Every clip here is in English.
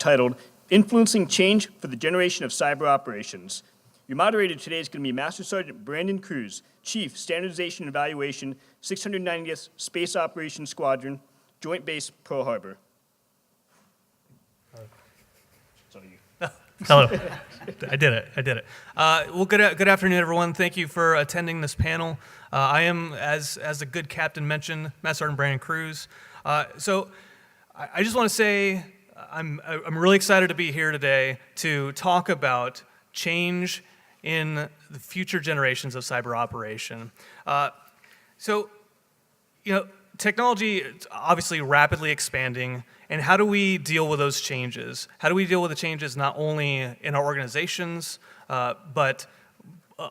titled Influencing Change for the Generation of Cyber Operations. Your moderator today is going to be Master Sergeant Brandon Cruz, Chief Standardization and Evaluation, 690th Space Operations Squadron, Joint Base Pearl Harbor. Hello. I did it. Well, good afternoon, everyone. Thank you for attending this panel. I am, as a good captain mentioned, Master Sergeant Brandon Cruz. So I just want to say I'm really excited to be here today to talk about change in the future generations of cyber operation. Technology is obviously rapidly expanding, and how do we deal with those changes? How do we deal with the changes not only in our organizations, but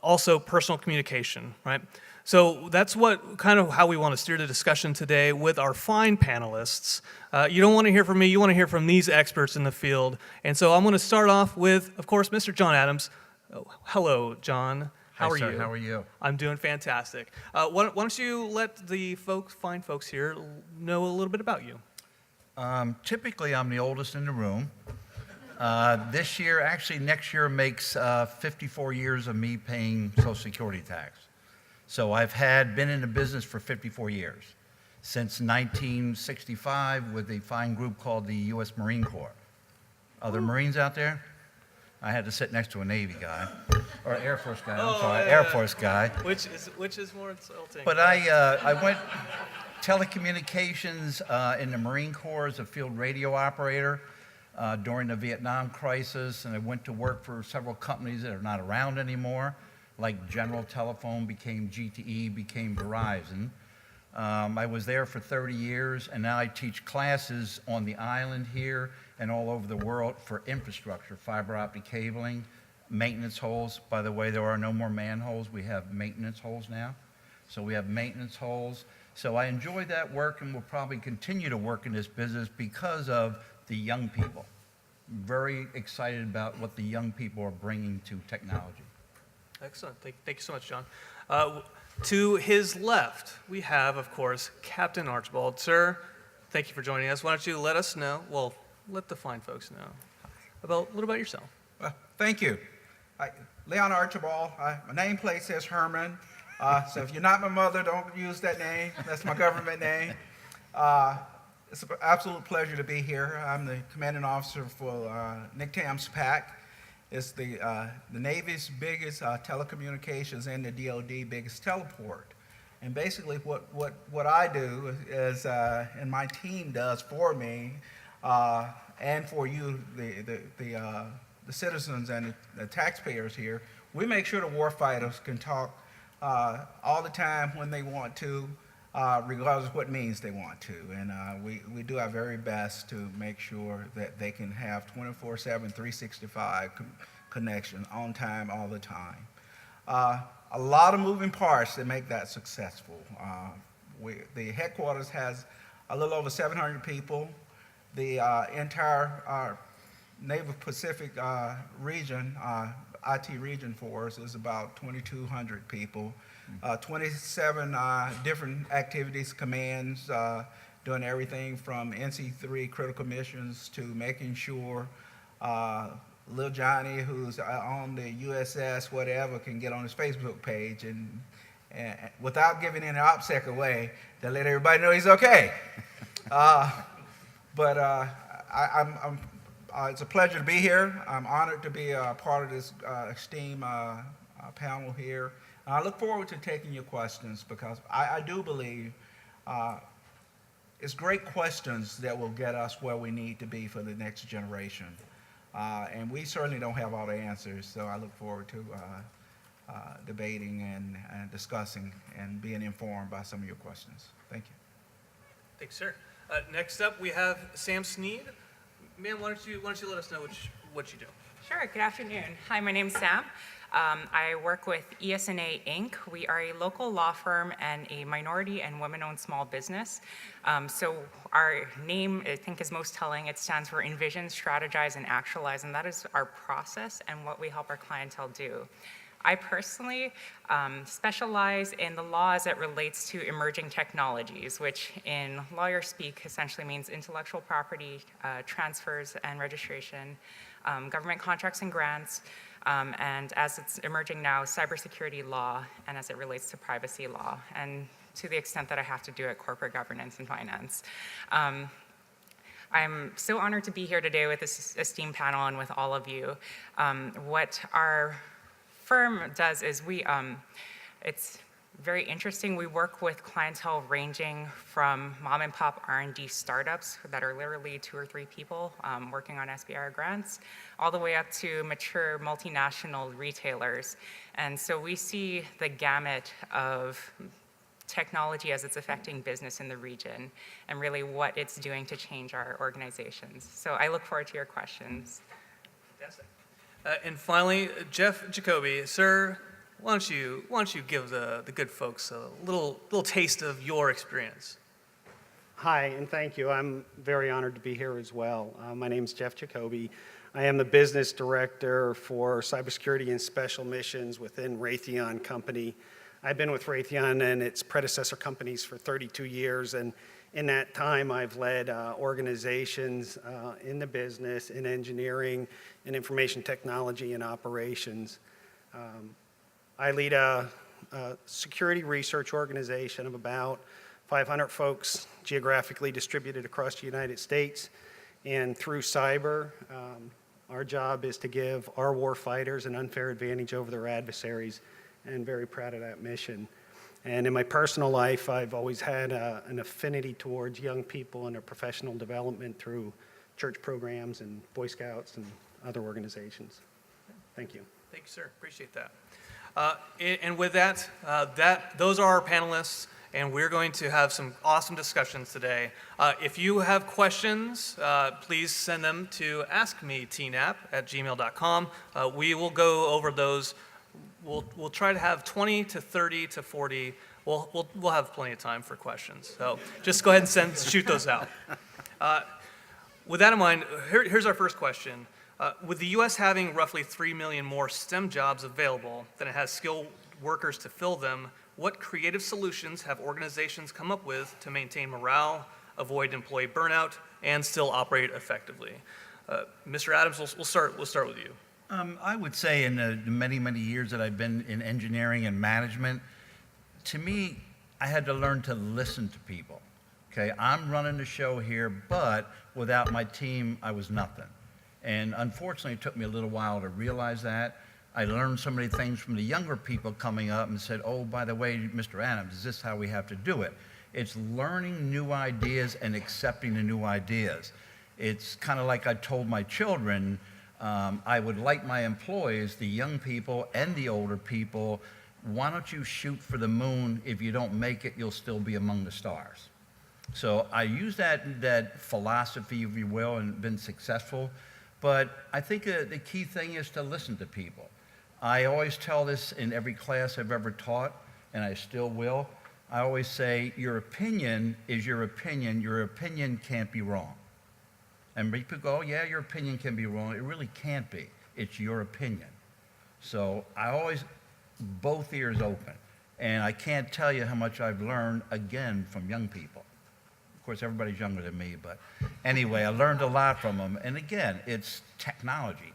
also personal communication, right? So that's how we want to steer the discussion today with our fine panelists. You don't want to hear from me, you want to hear from these experts in the field. And so I'm going to start off with, of course, Mr. John Adams. Oh, hello, John. How are you? How are you? I'm doing fantastic. Why don't you let the fine folks here know a little bit about you? Typically, I'm the oldest in the room. Next year makes 54 years of me paying Social Security tax. So I've been in the business for 54 years, since 1965 with a fine group called the U.S. Marine Corps. Other Marines out there? I had to sit next to a Navy guy, or Air Force guy, Air Force guy. Which is more insulting. But I went telecommunications in the Marine Corps as a field radio operator during the Vietnam crisis, and I went to work for several companies that are not around anymore, like General Telephone became GTE, became Verizon. I was there for 30 years, and now I teach classes on the island here and all over the world for infrastructure, fiber-optic cabling, maintenance holes. By the way, there are no more manholes. We have maintenance holes now. So we have maintenance holes. So I enjoy that work and will probably continue to work in this business because of the young people. Very excited about what the young people are bringing to technology. Excellent. Thank you so much, John. To his left, we have, of course, Captain Archibald. Sir, thank you for joining us. Why don't you let us know, let the fine folks know a little about yourself. Well, thank you. Leon Archibald. My nameplate says Herman. So if you're not my mother, don't use that name. That's my government name. It's an absolute pleasure to be here. I'm the commanding officer for NICTAM's PAC. It's the Navy's biggest telecommunications and the DoD biggest teleport. And basically what I do is, and my team does for me, and for you, the citizens and the taxpayers here, we make sure the warfighters can talk all the time when they want to, regardless of what means they want to. And we do our very best to make sure that they can have 24/7, 365 connection on time, all the time. A lot of moving parts that make that successful. The headquarters has a little over 700 people. The entire Naval Pacific region, IT region for us is about 2,200 people. 27 different activities, commands, doing everything from NC3 critical missions to making sure little Johnny, who's on the USS whatever, can get on his Facebook page and without giving any OPSEC away, to let everybody know he's okay. It's a pleasure to be here. I'm honored to be a part of this esteemed panel here. And I look forward to taking your questions because I do believe it's great questions that will get us where we need to be for the next generation. And we certainly don't have all the answers, so I look forward to debating and discussing and being informed by some of your questions. Thank you. Thanks, sir. Next up, we have Sam Sneed. Ma'am, why don't you let us know what you do? Sure. Good afternoon. Hi, my name's Sam. I work with ESNA Inc. We are a local law firm and a minority and women-owned small business. So our name, I think, is most telling. It stands for Envision, Strategize, and Actualize, and that is our process and what we help our clientele do. I personally specialize in the law as it relates to emerging technologies, which in lawyer speak essentially means intellectual property transfers and registration, government contracts and grants, and as it's emerging now, cybersecurity law, and as it relates to privacy law, and to the extent that I have to do it, corporate governance and finance. I'm so honored to be here today with this esteemed panel and with all of you. What our firm does is it's very interesting. We work with clientele ranging from mom and pop R&D startups that are literally 2 or 3 people working on SBIR grants, all the way up to mature multinational retailers. And so we see the gamut of technology as it's affecting business in the region and really what it's doing to change our organizations. So I look forward to your questions. Fantastic. And finally, Jeff Jacoby, sir, why don't you give the good folks a little taste of your experience? Hi, and thank you. I'm very honored to be here as well. My name is Jeff Jacoby. I am the business director for cybersecurity and special missions within Raytheon Company. I've been with Raytheon and its predecessor companies for 32 years, and in that time I've led organizations in the business, in engineering, in information technology and operations. I lead a security research organization of about 500 folks geographically distributed across the United States, and through cyber, our job is to give our war fighters an unfair advantage over their adversaries, and very proud of that mission. And in my personal life, I've always had an affinity towards young people and their professional development through church programs and Boy Scouts and other organizations. Thank you. Thank you, sir. Appreciate that. And with that, those are our panelists, and we're going to have some awesome discussions today. If you have questions, please send them to askmetnap@gmail.com. We will go over those. We'll try to have 20 to 30 to 40. We'll have plenty of time for questions. So just go ahead and shoot those out. With that in mind, here's our first question. With the U.S. having roughly 3 million more STEM jobs available than it has skilled workers to fill them, what creative solutions have organizations come up with to maintain morale, avoid employee burnout, and still operate effectively? Mr. Adams, we'll start with you. I would say in the many, many years that I've been in engineering and management, to me, I had to learn to listen to people. Okay, I'm running the show here, but without my team, I was nothing. And unfortunately, it took me a little while to realize that. I learned so many things from the younger people coming up and said, oh, by the way, Mr. Adams, is this how we have to do it? It's learning new ideas and accepting the new ideas. It's kind of like I told my children, I would like my employees, the young people and the older people, why don't you shoot for the moon? If you don't make it, you'll still be among the stars. So I use that philosophy, if you will, and been successful. But I think the key thing is to listen to people. I always tell this in every class I've ever taught, and I still will. I always say, your opinion is your opinion. Your opinion can't be wrong. And people go, oh, yeah, your opinion can be wrong. It really can't be. It's your opinion. So I always, both ears open. And I can't tell you how much I've learned, again, from young people. Of course, everybody's younger than me, but anyway, I learned a lot from them. And again, it's technology.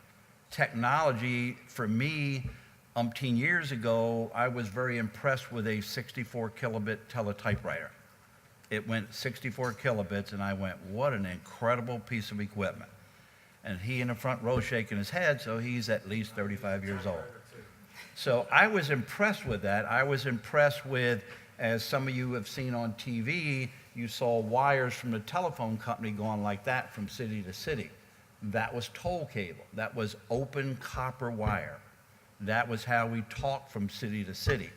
Technology, for me, umpteen years ago, I was very impressed with a 64 kilobit teletypewriter. It went 64 kilobits, and I went, what an incredible piece of equipment. And he in the front row shaking his head, so he's at least 35 years old. So I was impressed with that. I was impressed with, as some of you have seen on TV, you saw wires from the telephone company going like that from city to city. That was toll cable. That was open copper wire. That was how we talked from city to city.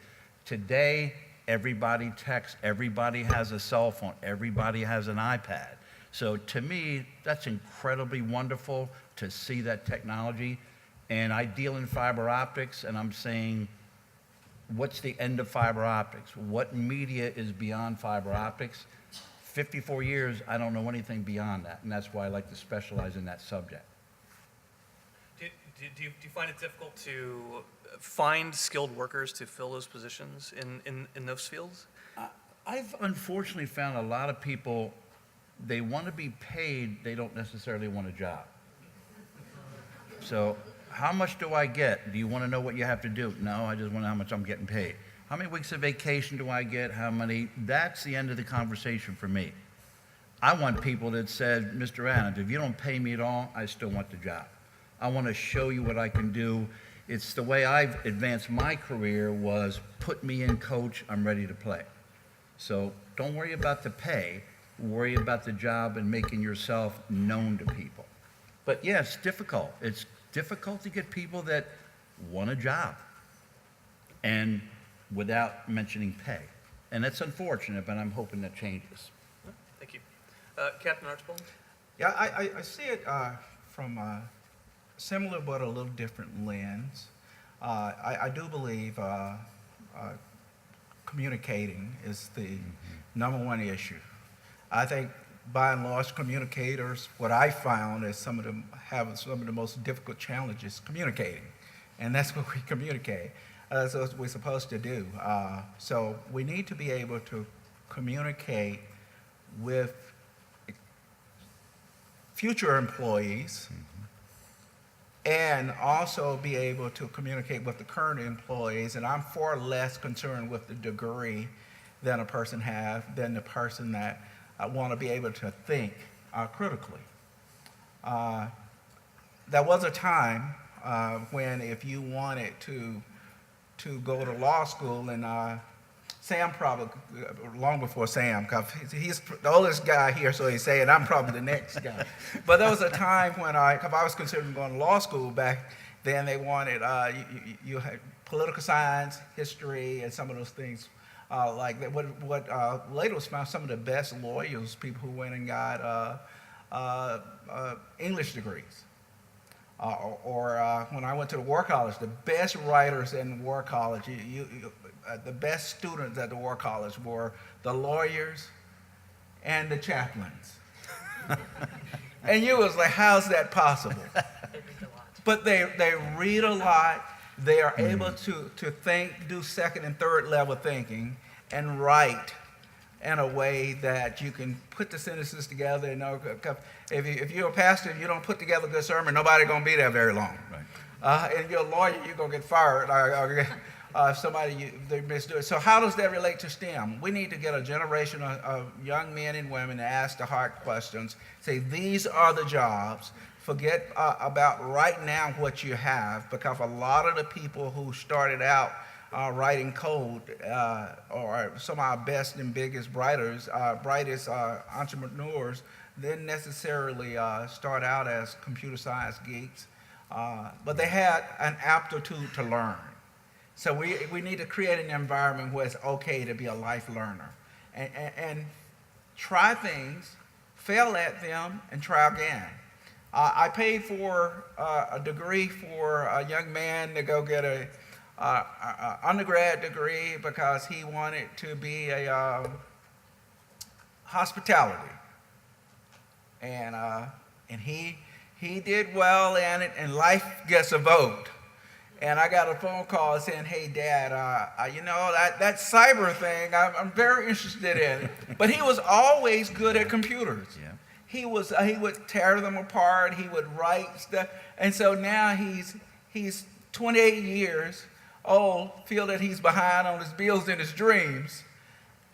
Today, everybody texts, everybody has a cell phone, everybody has an iPad. So to me, that's incredibly wonderful to see that technology. And I deal in fiber optics, and I'm saying, what's the end of fiber optics? What media is beyond fiber optics? 54 years, I don't know anything beyond that, and that's why I like to specialize in that subject. Do you find it difficult to find skilled workers to fill those positions in those fields? I've unfortunately found a lot of people, they want to be paid, they don't necessarily want a job. So, how much do I get? Do you want to know what you have to do? No, I just want to know how much I'm getting paid. How many weeks of vacation do I get? How many? That's the end of the conversation for me. I want people that said, Mr. Adams, if you don't pay me at all, I still want the job. I want to show you what I can do. It's the way I've advanced my career was put me in, coach, I'm ready to play. So don't worry about the pay, worry about the job and making yourself known to people. But yeah, it's difficult. It's difficult to get people that want a job and without mentioning pay. And that's unfortunate, but I'm hoping that changes. Thank you. Captain Archibald? Yeah, I see it from a similar but a little different lens. I do believe communicating is the number one issue. I think by and large communicators, what I found is some of them have some of the most difficult challenges communicating. And that's what we communicate. That's what we're supposed to do. So we need to be able to communicate with future employees and also be able to communicate with the current employees. And I'm far less concerned with the degree that a person has than the person that want to be able to think critically. There was a time when if you wanted to go to law school, and Sam probably, long before Sam, because he's the oldest guy here, so he's saying I'm probably the next guy. But there was a time when because I was considering going to law school back then, they wanted, you had political science, history, and some of those things like that. What later was found, some of the best lawyers, people who went and got English degrees. When I went to the War College, the best writers in War College, the best students at the War College were the lawyers and the chaplains. And you was like, how's that possible? But they read a lot. They are able to think, do second and third level thinking, and write in a way that you can put the sentences together. And know, if you're a pastor and you don't put together a good sermon, nobody's going to be there very long. Right. And if you're a lawyer, you're going to get fired. If somebody, they misdo it. So how does that relate to STEM? We need to get a generation of young men and women to ask the hard questions. Say, these are the jobs. Forget about right now what you have, because a lot of the people who started out writing code or some of our best and biggest brightest entrepreneurs didn't necessarily start out as computer science geeks, but they had an aptitude to learn. So we need to create an environment where it's okay to be a life learner and try things, fail at them, and try again. I paid for a degree for a young man to go get a undergrad degree because he wanted to be a hospitality, and he did well in it, and life gets a vote. And I got a phone call saying, "Hey, Dad, you know that cyber thing, I'm very interested in it." But he was always good at computers. Yeah. He would tear them apart. He would write stuff, and so now he's 28 years old, feel that he's behind on his bills and his dreams,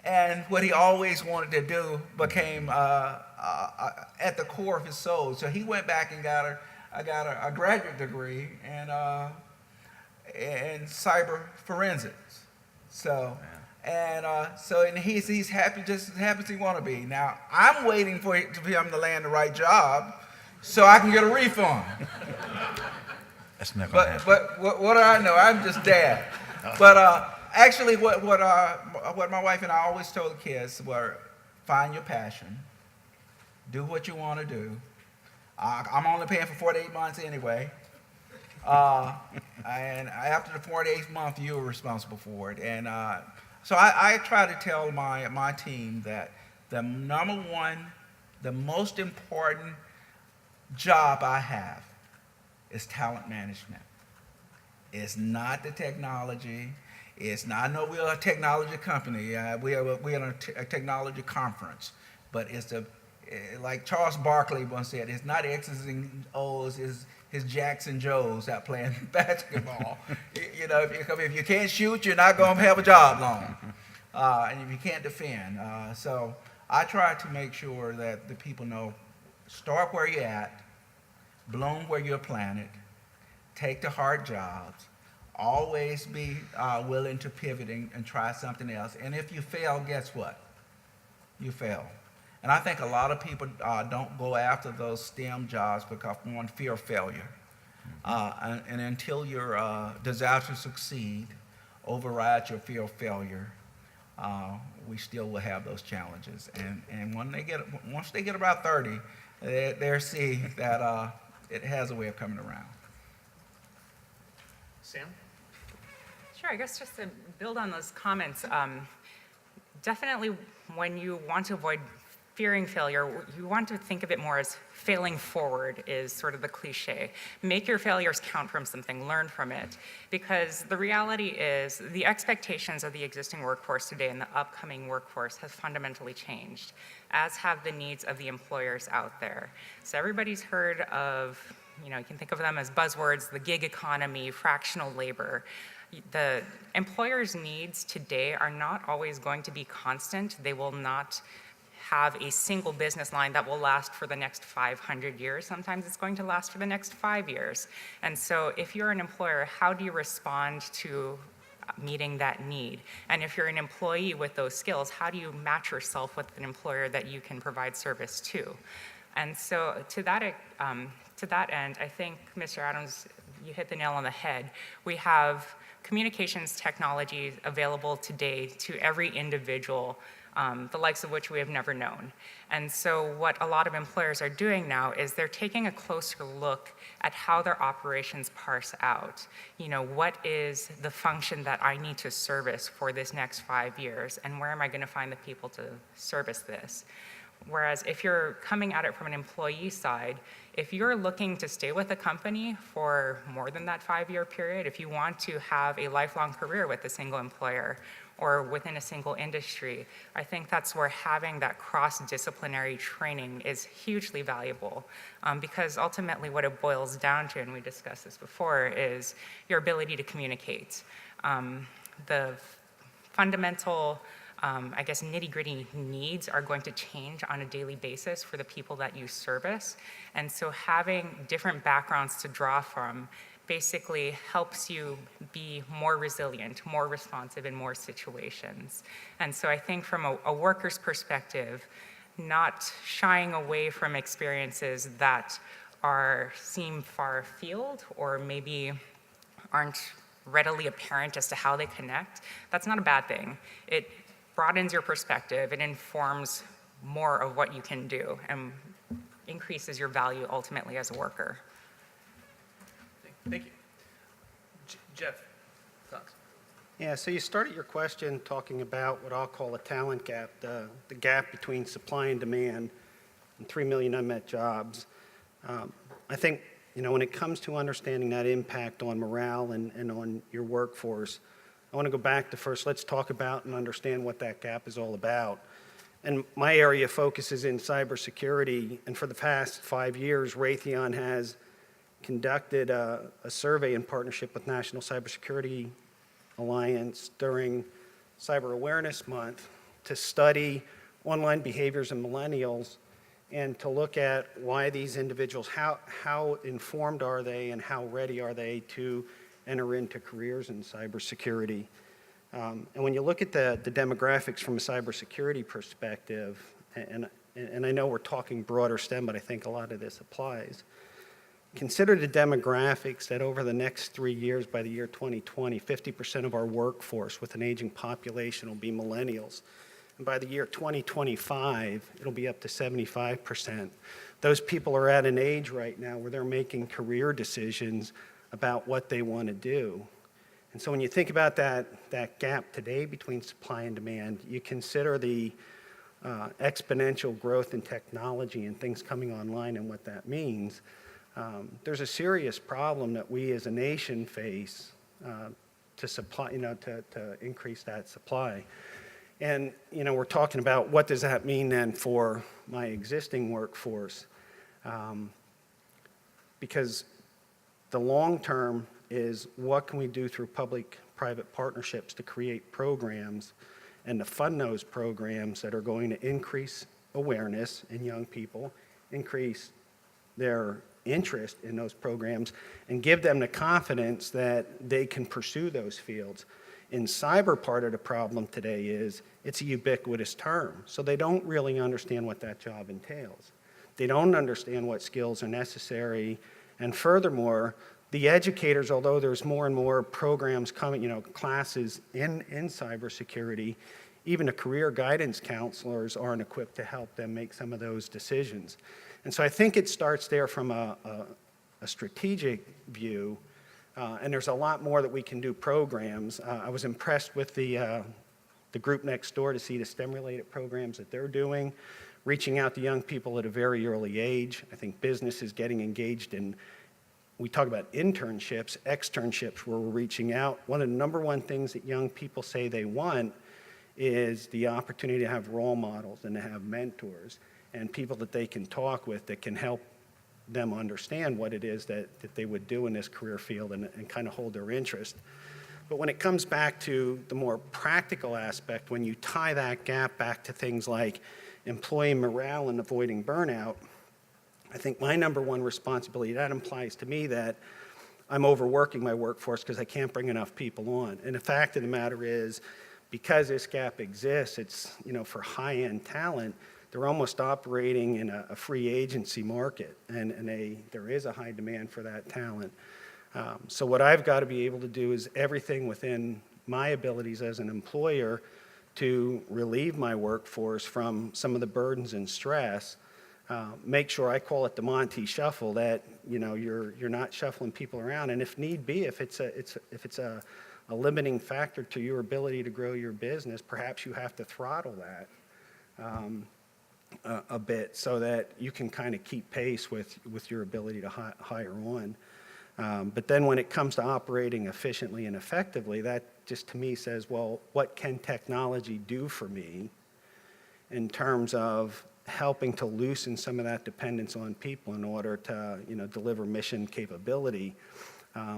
and what he always wanted to do became at the core of his soul. So he went back and got a graduate degree in cyber forensics. So. And he's happy, just as happy as he want to be. Now, I'm waiting for him to land the right job so I can get a refund. That's not going to happen. But what do I know? I'm just Dad. But actually, what my wife and I always told the kids were, find your passion, do what you want to do. I'm only paying for 48 months anyway. And after the 48th month, you're responsible for it. And so I try to tell my team that the number one, the most important job I have is talent management. It's not the technology. It's not, I know we're a technology company. We're in a technology conference. But it's like Charles Barkley once said, it's not X's and O's, it's Jacks and Joes out playing basketball. You know, if you can't shoot, you're not going to have a job long. And if you can't defend. So I try to make sure that the people know, start where you're at, bloom where you're planted, take the hard jobs, always be willing to pivot and try something else. And if you fail, guess what? You fail. And I think a lot of people don't go after those STEM jobs because one, fear of failure. And until your desire to succeed overrides your fear of failure, we still will have those challenges. And once they get about 30, they'll see that it has a way of coming around. Sam? Sure, I guess just to build on those comments, definitely when you want to avoid fearing failure, you want to think of it more as failing forward is sort of the cliche. Make your failures count from something, learn from it. Because the reality is the expectations of the existing workforce today and the upcoming workforce has fundamentally changed, as have the needs of the employers out there. So everybody's heard of, you can think of them as buzzwords, the gig economy, fractional labor. The employers' needs today are not always going to be constant. They will not have a single business line that will last for the next 500 years. Sometimes it's going to last for the next 5 years. And so if you're an employer, how do you respond to meeting that need? And if you're an employee with those skills, how do you match yourself with an employer that you can provide service to? And so to that end, I think, Mr. Adams, you hit the nail on the head. We have communications technology available today to every individual, the likes of which we have never known. And so what a lot of employers are doing now is they're taking a closer look at how their operations parse out. What is the function that I need to service for this next 5 years, and where am I going to find the people to service this? Whereas if you're coming at it from an employee side, if you're looking to stay with a company for more than that 5-year period, if you want to have a lifelong career with a single employer or within a single industry, I think that's where having that cross-disciplinary training is hugely valuable, because ultimately what it boils down to, and we discussed this before, is your ability to communicate. The fundamental nitty-gritty needs are going to change on a daily basis for the people that you service. And so having different backgrounds to draw from basically helps you be more resilient, more responsive in more situations. And so I think from a worker's perspective, not shying away from experiences that seem far afield or maybe aren't readily apparent as to how they connect, that's not a bad thing. It broadens your perspective, it informs more of what you can do and increases your value ultimately as a worker. Thank you. Jeff, thoughts? Yeah, so you started your question talking about what I'll call a talent gap, the gap between supply and demand and 3 million unmet jobs. I think, when it comes to understanding that impact on morale and on your workforce, I want to go back to first, let's talk about and understand what that gap is all about. And my area focuses in cybersecurity, and for the past 5 years, Raytheon has conducted a survey in partnership with National Cybersecurity Alliance during Cyber Awareness Month to study online behaviors in millennials and to look at why these individuals, how informed are they and how ready are they to enter into careers in cybersecurity. And when you look at the demographics from a cybersecurity perspective, and I know we're talking broader STEM, but I think a lot of this applies. Consider the demographics that over the next 3 years, by the year 2020, 50% of our workforce with an aging population will be millennials. And by the year 2025, it'll be up to 75%. Those people are at an age right now where they're making career decisions about what they want to do. And so when you think about that gap today between supply and demand, you consider the exponential growth in technology and things coming online and what that means. There's a serious problem that we as a nation face to supply, to increase that supply. And, we're talking about what does that mean then for my existing workforce? Because the long term is what can we do through public-private partnerships to create programs and to fund those programs that are going to increase awareness in young people, increase their interest in those programs, and give them the confidence that they can pursue those fields. In cyber, part of the problem today is it's a ubiquitous term, so they don't really understand what that job entails. They don't understand what skills are necessary, and furthermore, the educators, although there's more and more programs coming, classes in cybersecurity, even the career guidance counselors aren't equipped to help them make some of those decisions. And so I think it starts there from a strategic view, and there's a lot more that we can do programs. I was impressed with the group next door to see the STEM-related programs that they're doing, reaching out to young people at a very early age. I think business is getting engaged in, we talk about internships, externships, where we're reaching out. One of the number one things that young people say they want is the opportunity to have role models and to have mentors and people that they can talk with that can help them understand what it is that they would do in this career field and kind of hold their interest. But when it comes back to the more practical aspect, when you tie that gap back to things like employee morale and avoiding burnout, I think my number one responsibility, that implies to me that I'm overworking my workforce because I can't bring enough people on. And the fact of the matter is, because this gap exists, it's, for high-end talent, they're almost operating in a free agency market, and there is a high demand for that talent. So what I've got to be able to do is everything within my abilities as an employer to relieve my workforce from some of the burdens and stress, make sure, I call it the Monty Shuffle, that you're not shuffling people around, and if need be, if it's a limiting factor to your ability to grow your business, perhaps you have to throttle that a bit so that you can kind of keep pace with your ability to hire on. But then when it comes to operating efficiently and effectively, that just to me says, well, what can technology do for me in terms of helping to loosen some of that dependence on people in order to deliver mission capability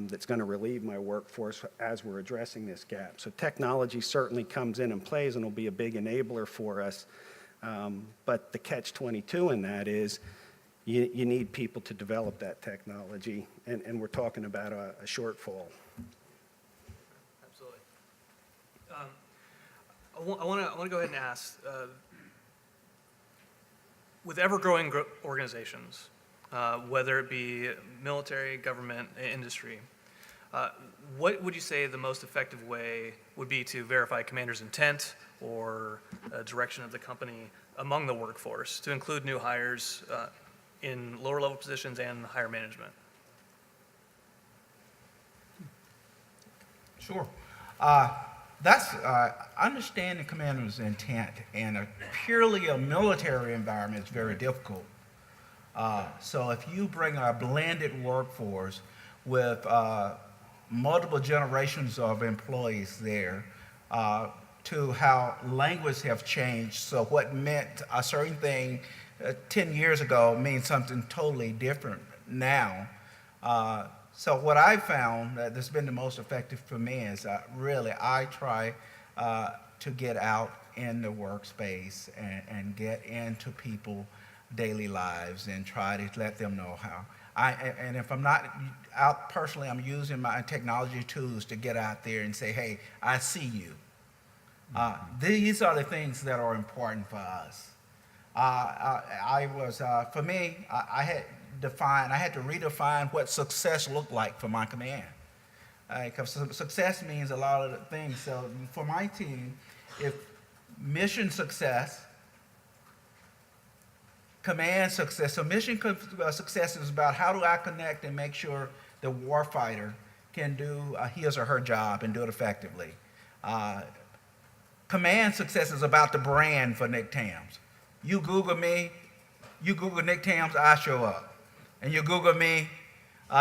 that's going to relieve my workforce as we're addressing this gap. So technology certainly comes in and plays and will be a big enabler for us. But the catch-22 in that is you need people to develop that technology, and we're talking about a shortfall. Absolutely. I want to go ahead and ask, with ever-growing organizations, whether it be military, government, industry, what would you say the most effective way would be to verify commander's intent or direction of the company among the workforce to include new hires in lower level positions and higher management? Sure. That's understanding the commander's intent in a purely a military environment is very difficult. So if you bring a blended workforce with multiple generations of employees there, to how language have changed. So what meant a certain thing 10 years ago means something totally different now. So what I found that's been the most effective for me is really I try to get out in the workspace and get into people's daily lives and try to let them know how. And if I'm not out personally, I'm using my technology tools to get out there and say, hey, I see you. These are the things that are important for us. For me, I had to redefine what success looked like for my command. Because success means a lot of the things. So for my team, if mission success, command success. So mission success is about how do I connect and make sure the warfighter can do his or her job and do it effectively. Command success is about the brand for Nick Tams. You Google me, you Google Nick Tams, I show up. and you Google me,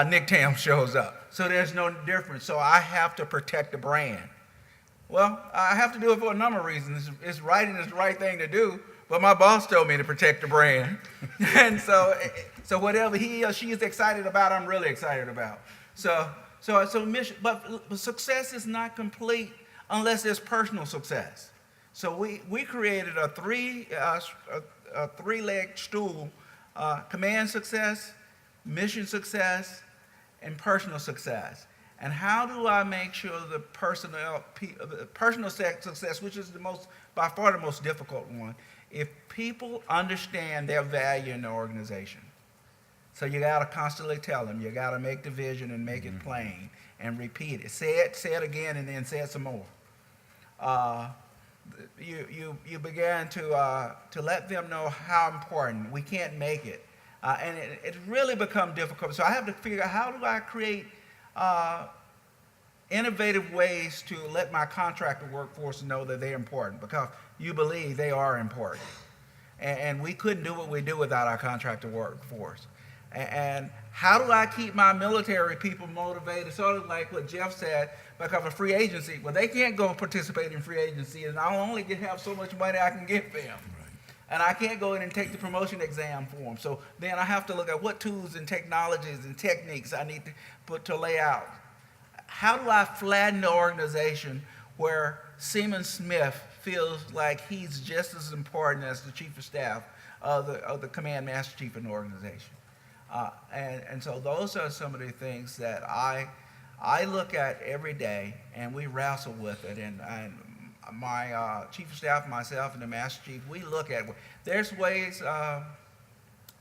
Nick Tam shows up. So there's no difference. So I have to protect the brand. Well, I have to do it for a number of reasons. It's right and it's the right thing to do, but my boss told me to protect the brand. And so whatever he or she is excited about, I'm really excited about. So mission, but success is not complete unless there's personal success. So we created a three-leg stool: command success, mission success, and personal success. And how do I make sure the personal success, which is by far the most difficult one, if people understand their value in the organization? So you got to constantly tell them. You got to make the vision and make it plain and repeat it. Say it again, and then say it some more. You began to let them know how important. We can't make it. And it really become difficult. So I have to figure out, how do I create innovative ways to let my contractor workforce know that they're important, because you believe they are important. And we couldn't do what we do without our contractor workforce. And how do I keep my military people motivated? Sort of like what Jeff said, because of free agency. Well, they can't go participate in free agency, and I'll only have so much money I can give them. And I can't go in and take the promotion exam for them. So then I have to look at what tools and technologies and techniques I need to lay out. How do I flatten the organization where Seaman Smith feels like he's just as important as the chief of staff of the command master chief in the organization? And so those are some of the things that I look at every day, and we wrestle with it. And my chief of staff, myself, and the master chief, we look at, there's ways,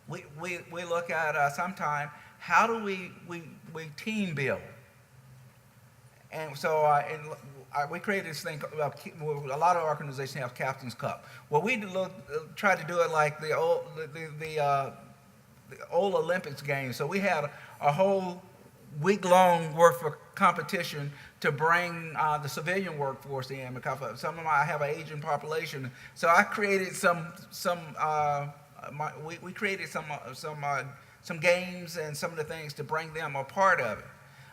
we look at sometime, how do we team build? And so we created this thing, a lot of organizations have Captain's Cup. Well, we tried to do it like the old Olympics games. So we had a whole week-long worth of competition to bring the civilian workforce in, because I have an aging population. So I created we created some games and some of the things to bring them a part of it,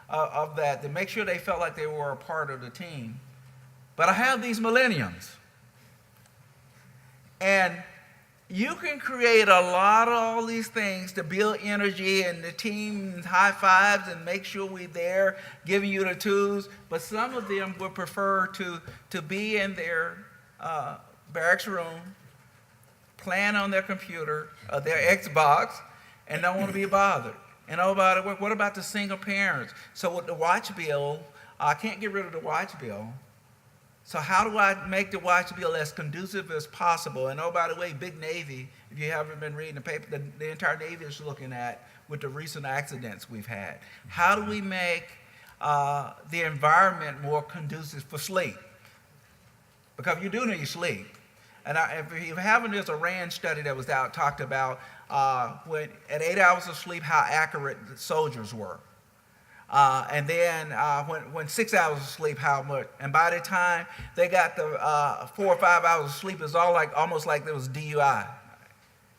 of that, to make sure they felt like they were a part of the team. But I have these millenniums, and you can create a lot of all these things to build energy and the team high fives and make sure we're there giving you the tools, but some of them would prefer to be in their barracks room, playing on their computer, their Xbox, and don't want to be bothered. And what about the single parents? So with the watch bill, I can't get rid of the watch bill. So how do I make the watch bill as conducive as possible? And oh, by the way, Big Navy, if you haven't been reading the paper, the entire Navy is looking at with the recent accidents we've had. How do we make the environment more conducive for sleep? Because you do need sleep. And if you haven't, there's a RAND study that was out, talked about when at 8 hours of sleep, how accurate the soldiers were. And then when 6 hours of sleep, how much? And by the time they got the 4 or 5 hours of sleep, it's almost like there was DUI.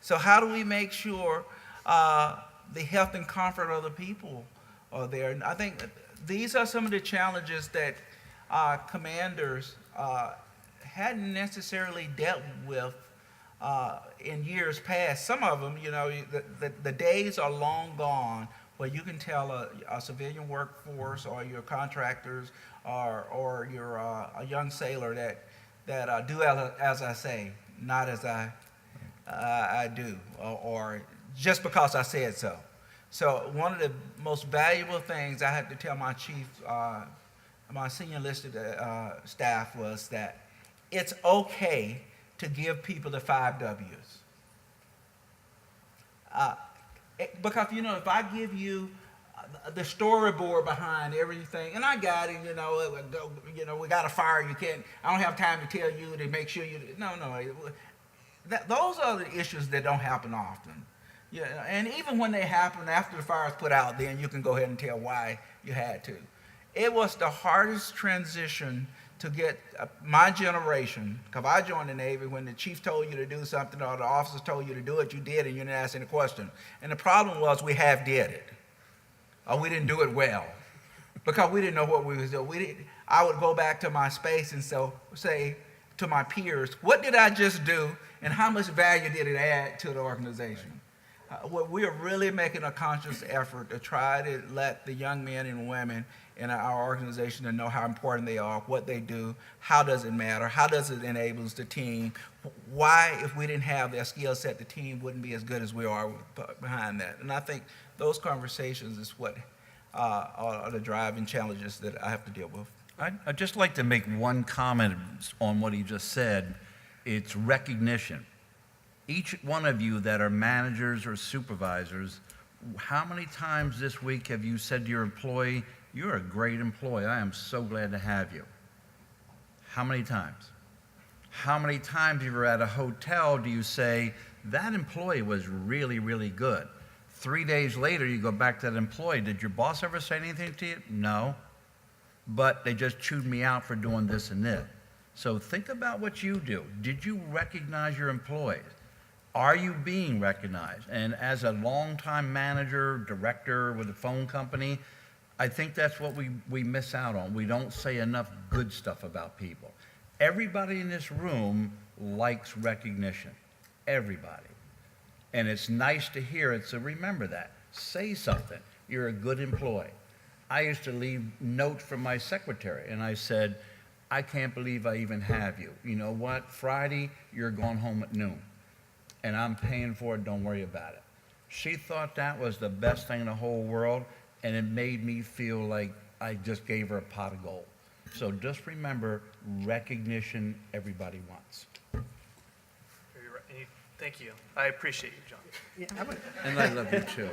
So how do we make sure the health and comfort of the people are there? And I think these are some of the challenges that commanders hadn't necessarily dealt with in years past. Some of them, the days are long gone where you can tell a civilian workforce or your contractors or your a young sailor that do as I say, not as I do, or just because I said so. So one of the most valuable things I had to tell my chief, my senior enlisted staff, was that it's okay to give people the 5 W's. Because, if I give you the storyboard behind everything, and I got it, we got a fire, I don't have time to tell you to make sure those are the issues that don't happen often. Yeah, and even when they happen after the fire is put out, then you can go ahead and tell why you had to. It was the hardest transition to get my generation, because I joined the Navy when the chief told you to do something or the officers told you to do it, you did, and you didn't ask any question. And the problem was we half did it, or we didn't do it well, because we didn't know what we was doing. I would go back to my space and say to my peers, what did I just do, and how much value did it add to the organization? We are really making a conscious effort to try to let the young men and women in our organization to know how important they are, what they do, how does it matter, how does it enable the team, why, if we didn't have their skill set, the team wouldn't be as good as we are behind that. And I think those conversations is what are the driving challenges that I have to deal with. I'd just like to make one comment on what he just said. It's recognition. Each one of you that are managers or supervisors, how many times this week have you said to your employee, you're a great employee, I am so glad to have you? How many times? How many times if you're at a hotel do you say, that employee was really, really good? 3 days later, you go back to that employee, did your boss ever say anything to you? No, but they just chewed me out for doing this and this. So think about what you do. Did you recognize your employees? Are you being recognized? And as a longtime manager, director with a phone company, I think that's what we miss out on. We don't say enough good stuff about people. Everybody in this room likes recognition. Everybody. And it's nice to hear it, so remember that. Say something. You're a good employee. I used to leave notes from my secretary, and I said, I can't believe I even have you. You know what? Friday, you're going home at noon. And I'm paying for it, don't worry about it. She thought that was the best thing in the whole world, and it made me feel like I just gave her a pot of gold. So just remember, recognition everybody wants. Thank you. I appreciate you, John. And I love you too.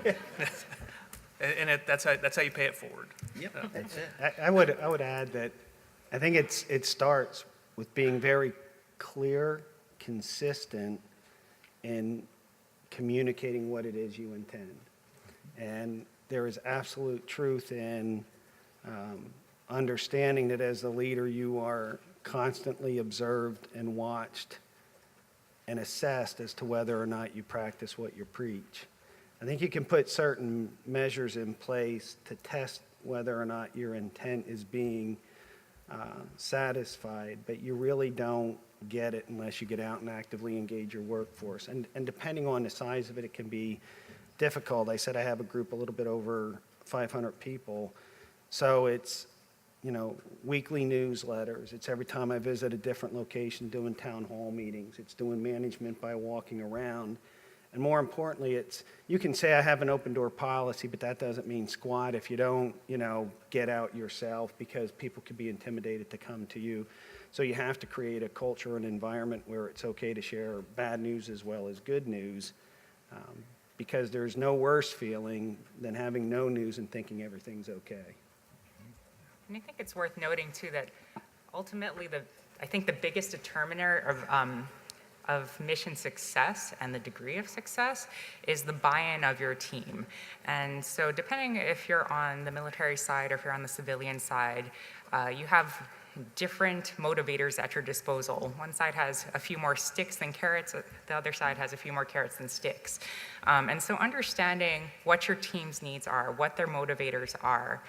And that's how you pay it forward. Yep, that's it. I would add that I think it starts with being very clear, consistent in communicating what it is you intend. And there is absolute truth in understanding that as the leader you are constantly observed and watched and assessed as to whether or not you practice what you preach. I think you can put certain measures in place to test whether or not your intent is being satisfied, but you really don't get it unless you get out and actively engage your workforce. And depending on the size of it, it can be difficult. I said I have a group a little bit over 500 people, so it's weekly newsletters. It's every time I visit a different location doing town hall meetings. It's doing management by walking around. And more importantly, you can say I have an open door policy, but that doesn't mean squat if you don't, get out yourself, because people could be intimidated to come to you. So you have to create a culture and environment where it's okay to share bad news as well as good news, because there's no worse feeling than having no news and thinking everything's okay. And I think it's worth noting too that ultimately I think the biggest determiner of mission success and the degree of success is the buy-in of your team. And so depending if you're on the military side or if you're on the civilian side, you have different motivators at your disposal. One side has a few more sticks than carrots, the other side has a few more carrots than sticks. And so understanding what your team's needs are, what their motivators are,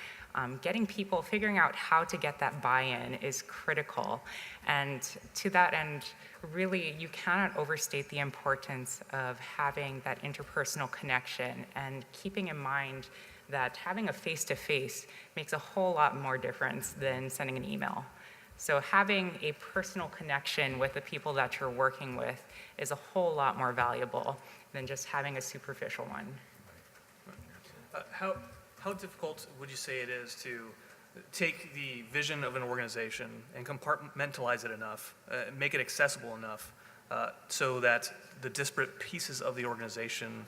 getting people, figuring out how to get that buy-in is critical. And to that end, really, you cannot overstate the importance of having that interpersonal connection and keeping in mind that having a face-to-face makes a whole lot more difference than sending an email. So having a personal connection with the people that you're working with is a whole lot more valuable than just having a superficial one. How difficult would you say it is to take the vision of an organization and compartmentalize it enough, make it accessible enough so that the disparate pieces of the organization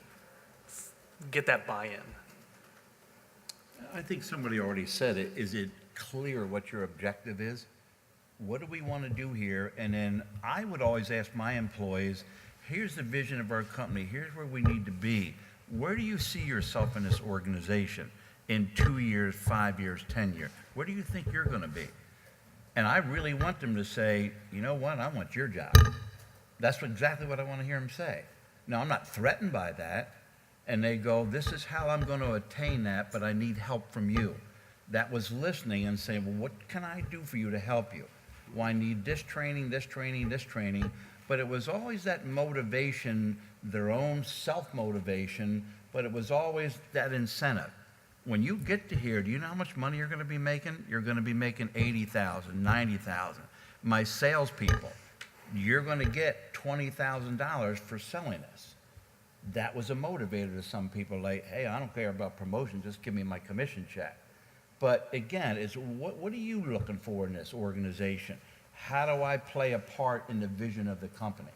get that buy-in? I think somebody already said it. Is it clear what your objective is? What do we want to do here? And then I would always ask my employees, here's the vision of our company. Here's where we need to be. Where do you see yourself in this organization? in 2 years, 5 years, 10 years? Where do you think you're going to be? And I really want them to say, you know what, I want your job. That's exactly what I want to hear them say. Now, I'm not threatened by that. And they go, this is how I'm going to attain that, but I need help from you. That was listening and saying, well, what can I do for you to help you? Well, I need this training, this training, this training. But it was always that motivation, their own self-motivation, but it was always that incentive. When you get to here, do you know how much money you're going to be making? You're going to be making $80,000, $90,000. My salespeople, you're going to get $20,000 for selling this. That was a motivator to some people, like, hey, I don't care about promotion, just give me my commission check. But again, it's what are you looking for in this organization? How do I play a part in the vision of the company?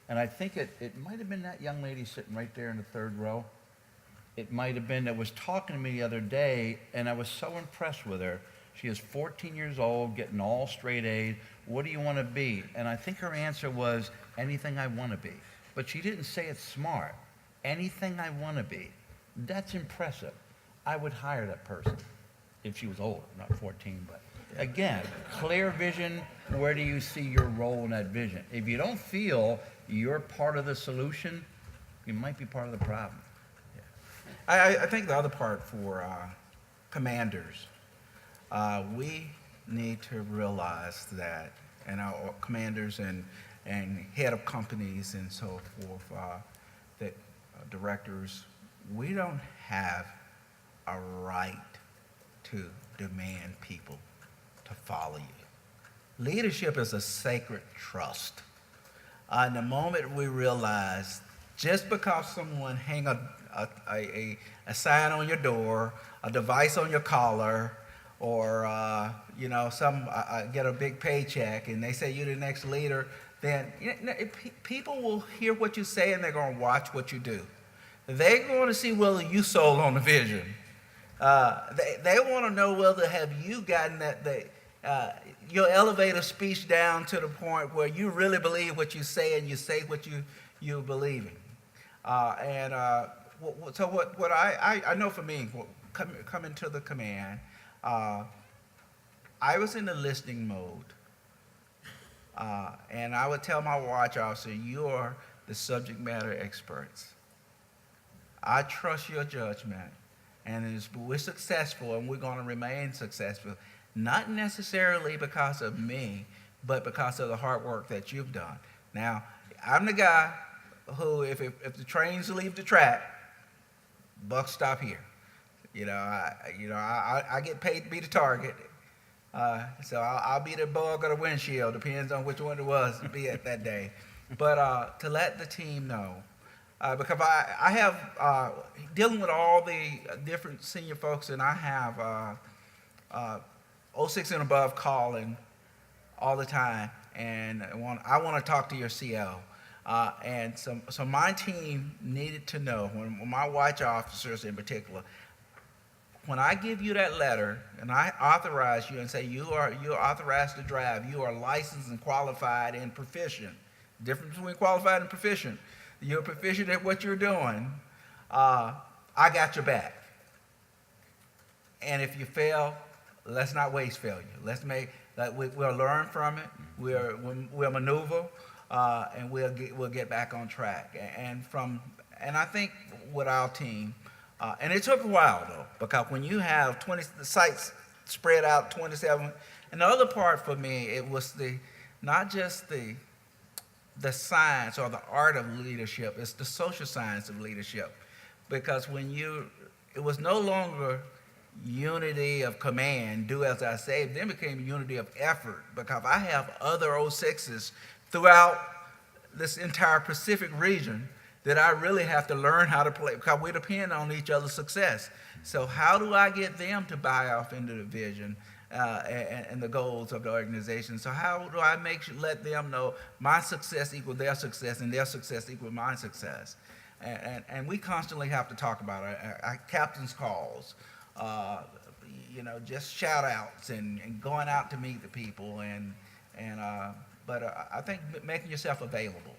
And I think it might have been that young lady sitting right there in the third row. It might have been that was talking to me the other day, and I was so impressed with her. She is 14 years old, getting all straight A's. What do you want to be? And I think her answer was, anything I want to be. But she didn't say it smart. Anything I want to be. That's impressive. I would hire that person if she was older, not 14. But again, clear vision. Where do you see your role in that vision? If you don't feel you're part of the solution, you might be part of the problem. I think the other part for commanders, we need to realize that, and our commanders and head of companies and so forth, that directors, we don't have a right to demand people to follow you. Leadership is a sacred trust. And the moment we realize, just because someone hang a sign on your door, a device on your collar, or get a big paycheck, and they say you're the next leader, then people will hear what you say and they're going to watch what you do. They're going to see whether you sold on the vision. They want to know whether have you gotten your elevator speech down to the point where you really believe what you say and you say what you believe in. So what I know for me, coming to the command, I was in the listening mode. And I would tell my watch officer, you are the subject matter experts. I trust your judgment. And we're successful, and we're going to remain successful, not necessarily because of me, but because of the hard work that you've done. Now, I'm the guy who, if the trains leave the track, buck stop here. I get paid to be the target. So I'll be the bug or the windshield, depends on which one it was to be at that day. But to let the team know, because I have, dealing with all the different senior folks, and I have 06 and above calling all the time, and I want to talk to your CO. And so my team needed to know, when my watch officers in particular, when I give you that letter and I authorize you and say you're authorized to drive, you are licensed and qualified and proficient. Difference between qualified and proficient. You're proficient at what you're doing. I got your back. And if you fail, let's not waste failure. We'll learn from it. We'll maneuver, and we'll get back on track. And I think with our team. And it took a while, though, because when you have 20 sites spread out, 27, and the other part for me, it was not just the science or the art of leadership, it's the social science of leadership. Because it was no longer unity of command, do as I say, it then became unity of effort, because I have other 06s throughout this entire Pacific region that I really have to learn how to play, because we depend on each other's success. So how do I get them to buy off into the vision and the goals of the organization? So how do I let them know my success equal their success and their success equal my success? And we constantly have to talk about it. Our captain's calls, just shout outs and going out to meet the people. But I think making yourself available.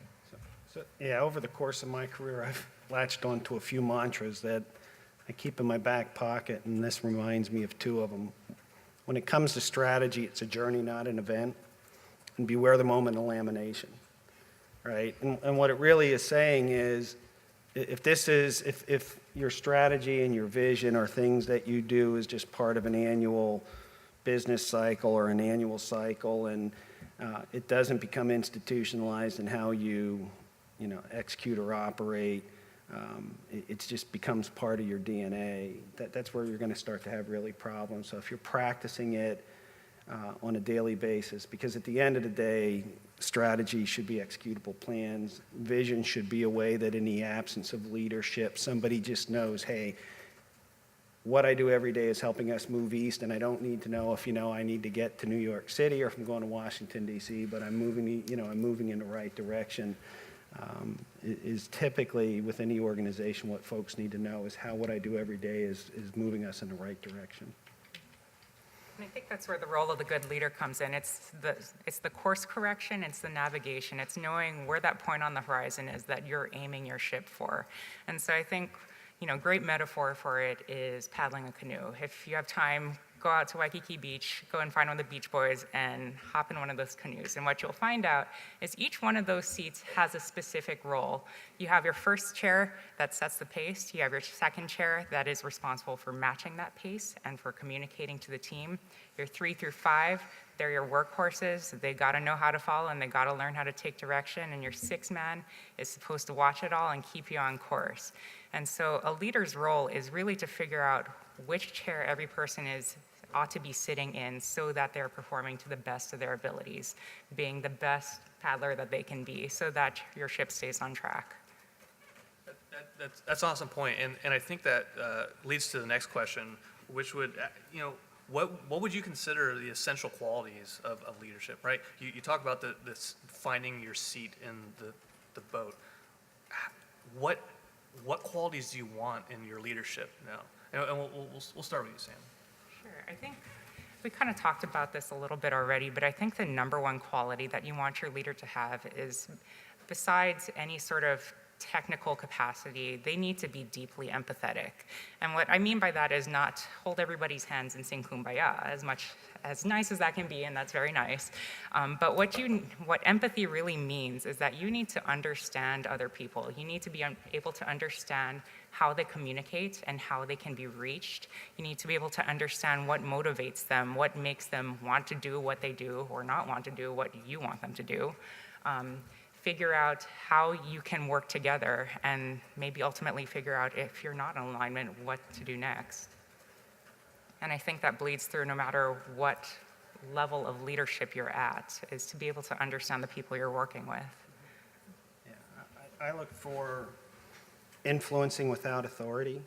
So, over the course of my career, I've latched onto a few mantras that I keep in my back pocket, and this reminds me of two of them. When it comes to strategy, it's a journey, not an event. And beware the moment of lamination, right? And what it really is saying is, if your strategy and your vision are things that you do as just part of an annual business cycle or an annual cycle, and it doesn't become institutionalized in how you execute or operate, it just becomes part of your DNA. That's where you're going to start to have really problems. So if you're practicing it on a daily basis, because at the end of the day, strategy should be executable plans. Vision should be a way that in the absence of leadership, somebody just knows, hey, what I do every day is helping us move east, and I don't need to know if I need to get to New York City or if I'm going to Washington, D.C., but I'm moving in the right direction. Is typically within the organization what folks need to know is how what I do every day is moving us in the right direction. And I think that's where the role of the good leader comes in. It's the course correction, it's the navigation, it's knowing where that point on the horizon is that you're aiming your ship for. And so I think, great metaphor for it is paddling a canoe. If you have time, go out to Waikiki Beach, go and find one of the Beach Boys and hop in one of those canoes. And what you'll find out is each one of those seats has a specific role. You have your first chair that sets the pace. You have your second chair that is responsible for matching that pace and for communicating to the team. Your 3 through 5, they're your workhorses. They got to know how to follow and they got to learn how to take direction. And your 6th man is supposed to watch it all and keep you on course. And so a leader's role is really to figure out which chair every person ought to be sitting in so that they're performing to the best of their abilities, being the best paddler that they can be so that your ship stays on track. That's an awesome point, and I think that leads to the next question, which would, what would you consider the essential qualities of leadership, right? You talk about this finding your seat in the boat. What qualities do you want in your leadership now? And we'll start with you, Sam. Sure. I think we kind of talked about this a little bit already, but I think the number one quality that you want your leader to have is, besides any sort of technical capacity, they need to be deeply empathetic. And what I mean by that is not hold everybody's hands and sing Kumbaya, as nice as that can be, and that's very nice. But what empathy really means is that you need to understand other people. You need to be able to understand how they communicate and how they can be reached. You need to be able to understand what motivates them, what makes them want to do what they do or not want to do what you want them to do. Figure out how you can work together and maybe ultimately figure out, if you're not in alignment, what to do next. And I think that bleeds through no matter what level of leadership you're at, is to be able to understand the people you're working with. Yeah, I look for influencing without authority,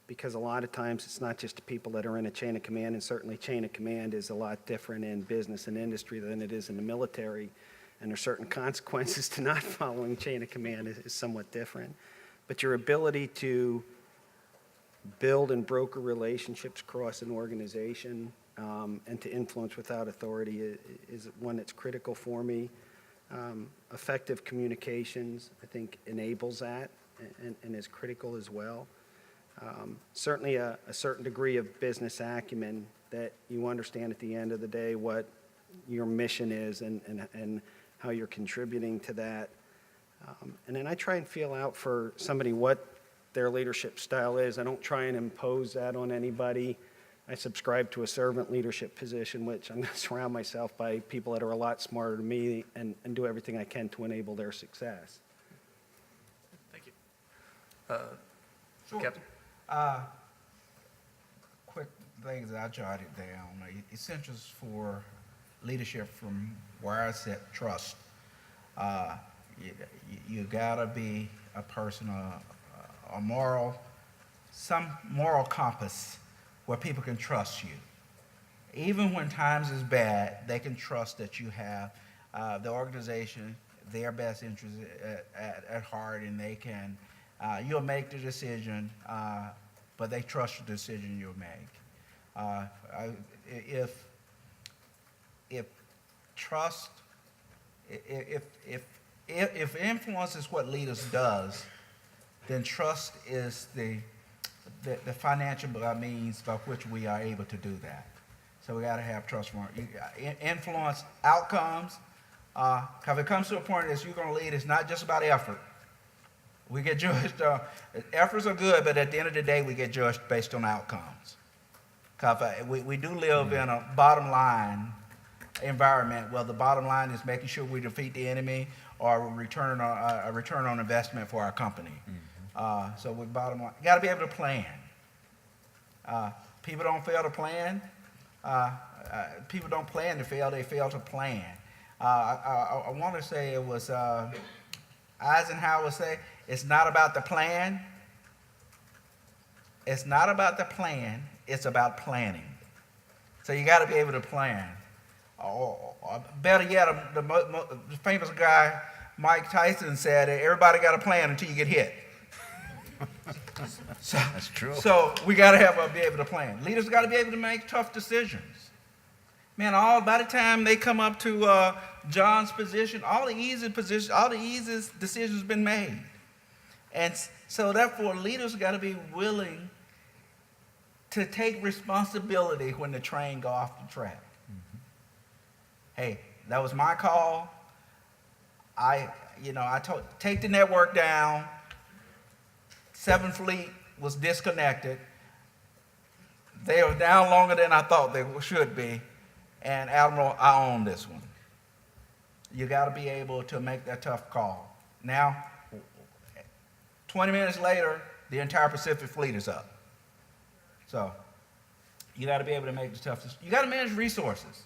because a lot of times it's not just the people that are in a chain of command, and certainly chain of command is a lot different in business and industry than it is in the military. And there's certain consequences to not following chain of command is somewhat different. But your ability to build and broker relationships across an organization and to influence without authority is one that's critical for me. Effective communications, I think, enables that and is critical as well. Certainly a certain degree of business acumen that you understand at the end of the day what your mission is and how you're contributing to that. And then I try and feel out for somebody what their leadership style is. I don't try and impose that on anybody. I subscribe to a servant leadership position, which I'm going to surround myself by people that are a lot smarter than me and do everything I can to enable their success. Thank you. Sure. Captain? Quick things I jotted down. Essentials for leadership from where I sit: trust. You gotta be a person, some moral compass where people can trust you. Even when times is bad, they can trust that you have the organization, their best interest at heart, and they can, you'll make the decision, but they trust the decision you'll make. If influence is what leaders does, then trust is the the financial means by which we are able to do that. So we got to have trust for influence outcomes. Because if it comes to a point that you're going to lead, it's not just about effort. We get judged. Efforts are good, but at the end of the day, we get judged based on outcomes. Because we do live in a bottom line environment where the bottom line is making sure we defeat the enemy or a return on investment for our company. So with bottom line, you got to be able to plan. People don't fail to plan. People don't plan to fail; they fail to plan. I want to say it was Eisenhower say, "It's not about the plan. It's not about the plan. It's about planning." So you got to be able to plan. Or better yet, the famous guy Mike Tyson said, "Everybody got a plan until you get hit." So, That's true. So we got to be able to plan. Leaders got to be able to make tough decisions. Man, by the time they come up to John's position, all the easy decisions been made. And so therefore, leaders got to be willing to take responsibility when the train go off the track. Hey, that was my call. I told, take the network down. 7th Fleet was disconnected. They were down longer than I thought they should be. And Admiral, I own this one. You got to be able to make that tough call. Now, 20 minutes later, the entire Pacific Fleet is up. So you got to be able to make the tough decisions. You got to manage resources.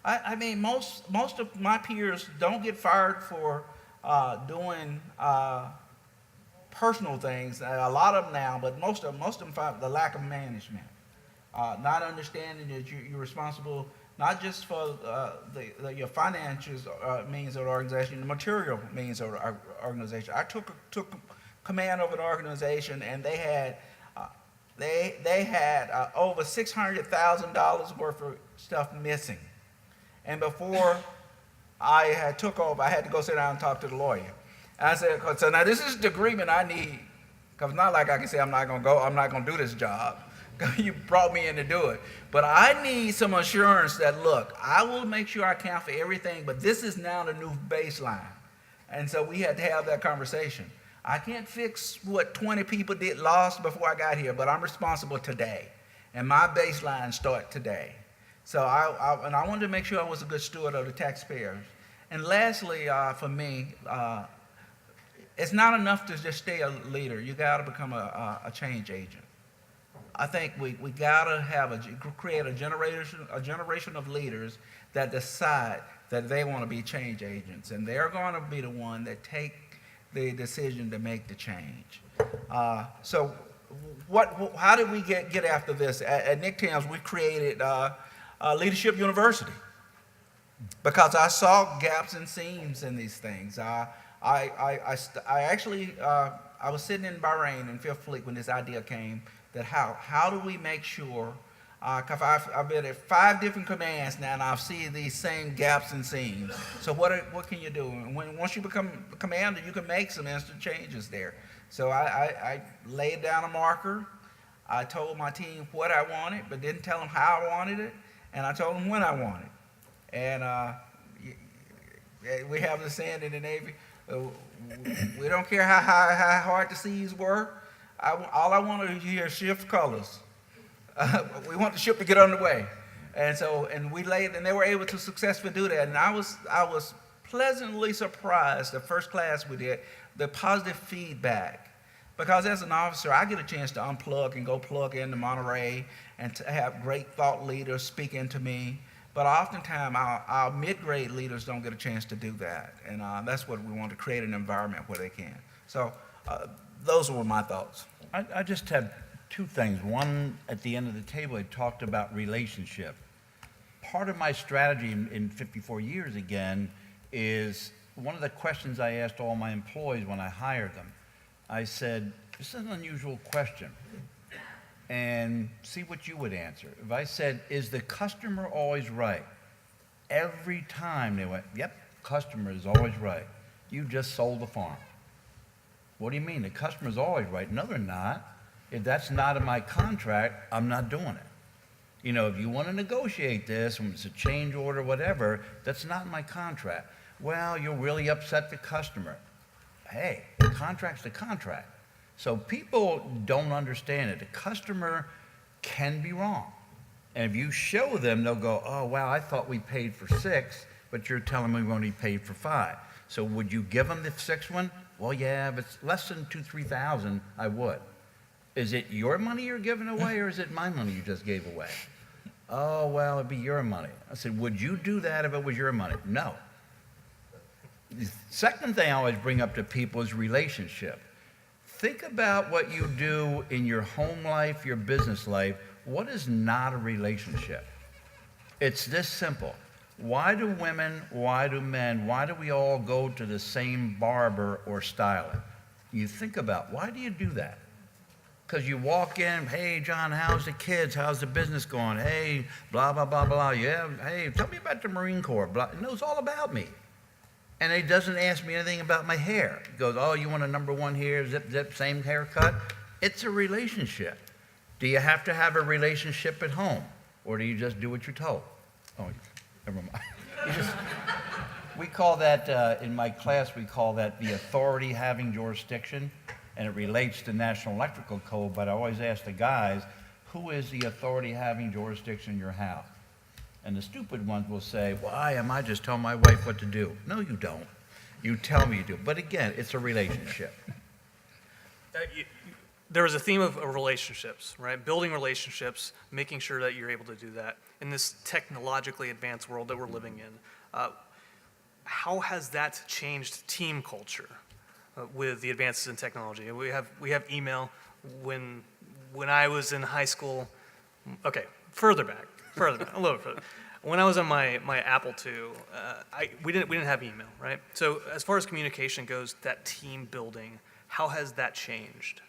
I mean, most of my peers don't get fired for doing personal things. A lot of them now, but most of them find the lack of management, not understanding that you're responsible not just for your finances means of the organization, the material means of the organization. I took command over the organization, and they had over $600,000 worth of stuff missing. And before I had took over, I had to go sit down and talk to the lawyer. And I said, so now this is the agreement I need, because it's not like I can say I'm not going to do this job. You brought me in to do it. But I need some assurance that, look, I will make sure I account for everything, but this is now the new baseline. And so we had to have that conversation. I can't fix what 20 people lost before I got here, but I'm responsible today. And my baseline starts today. So I wanted to make sure I was a good steward of the taxpayers. And lastly, for me, it's not enough to just stay a leader. You got to become a change agent. I think we got to create a generation of leaders that decide that they want to be change agents, and they're going to be the one that take the decision to make the change. So how did we get after this? At Nick Thames, we created Leadership University because I saw gaps and seams in these things. I was sitting in Bahrain in 5th Fleet when this idea came, that how do we make sure, because I've been at 5 different commands now, and I've seen these same gaps and seams. So what can you do? And once you become a commander, you can make some instant changes there. So I laid down a marker. I told my team what I wanted, but didn't tell them how I wanted it, and I told them when I wanted it. And we have the saying in the Navy, we don't care how hard the seas were. All I wanted to hear is shift colors. We want the ship to get underway. And we laid, and they were able to successfully do that. And I was pleasantly surprised the first class we did, the positive feedback. Because as an officer, I get a chance to unplug and go plug into Monterey and to have great thought leaders speak into me. But oftentimes, our mid-grade leaders don't get a chance to do that. And that's what we want to create, an environment where they can. So those were my thoughts. I just have 2 things. One, at the end of the table, I talked about relationship. Part of my strategy in 54 years, again, is one of the questions I asked all my employees when I hired them. I said, this is an unusual question, and see what you would answer. If I said, is the customer always right? Every time they went, yep, customer is always right. You just sold the farm. What do you mean? The customer's always right. No, they're not. If that's not in my contract, I'm not doing it. You know, if you want to negotiate this, when it's a change order, whatever, that's not in my contract. Well, you'll really upset the customer. Hey, the contract's the contract. So people don't understand it. The customer can be wrong. And if you show them, they'll go, oh, wow, I thought we paid for 6, but you're telling me we only paid for 5. So would you give them the 6th one? Well, yeah, if it's less than $2,000, $3,000, I would. Is it your money you're giving away, or is it my money you just gave away? Oh, well, it'd be your money. I said, would you do that if it was your money? No. The second thing I always bring up to people is relationship. Think about what you do in your home life, your business life. What is not a relationship? It's this simple. Why do women, why do men, why do we all go to the same barber or styler? You think about, why do you do that? Because you walk in, hey, John, how's the kids? How's the business going? Hey, blah, blah, blah, blah. Yeah, hey, tell me about the Marine Corps. Blah. It knows all about me. And he doesn't ask me anything about my hair. He goes, oh, you want a number 1 here, zip, zip, same haircut? It's a relationship. Do you have to have a relationship at home? Or do you just do what you're told? Oh, never mind. We call that, in my class, we call that the authority having jurisdiction. And it relates to National Electrical Code, but I always ask the guys, who is the authority having jurisdiction in your house? And the stupid ones will say, why am I just telling my wife what to do? No, you don't. You tell me you do. But again, it's a relationship. There is a theme of relationships, right? Building relationships, making sure that you're able to do that in this technologically advanced world that we're living in. How has that changed team culture with the advances in technology? We have email. When I was in high school, okay, further back, a little further. When I was on my Apple II, we didn't have email, right? So as far as communication goes, that team building, how has that changed?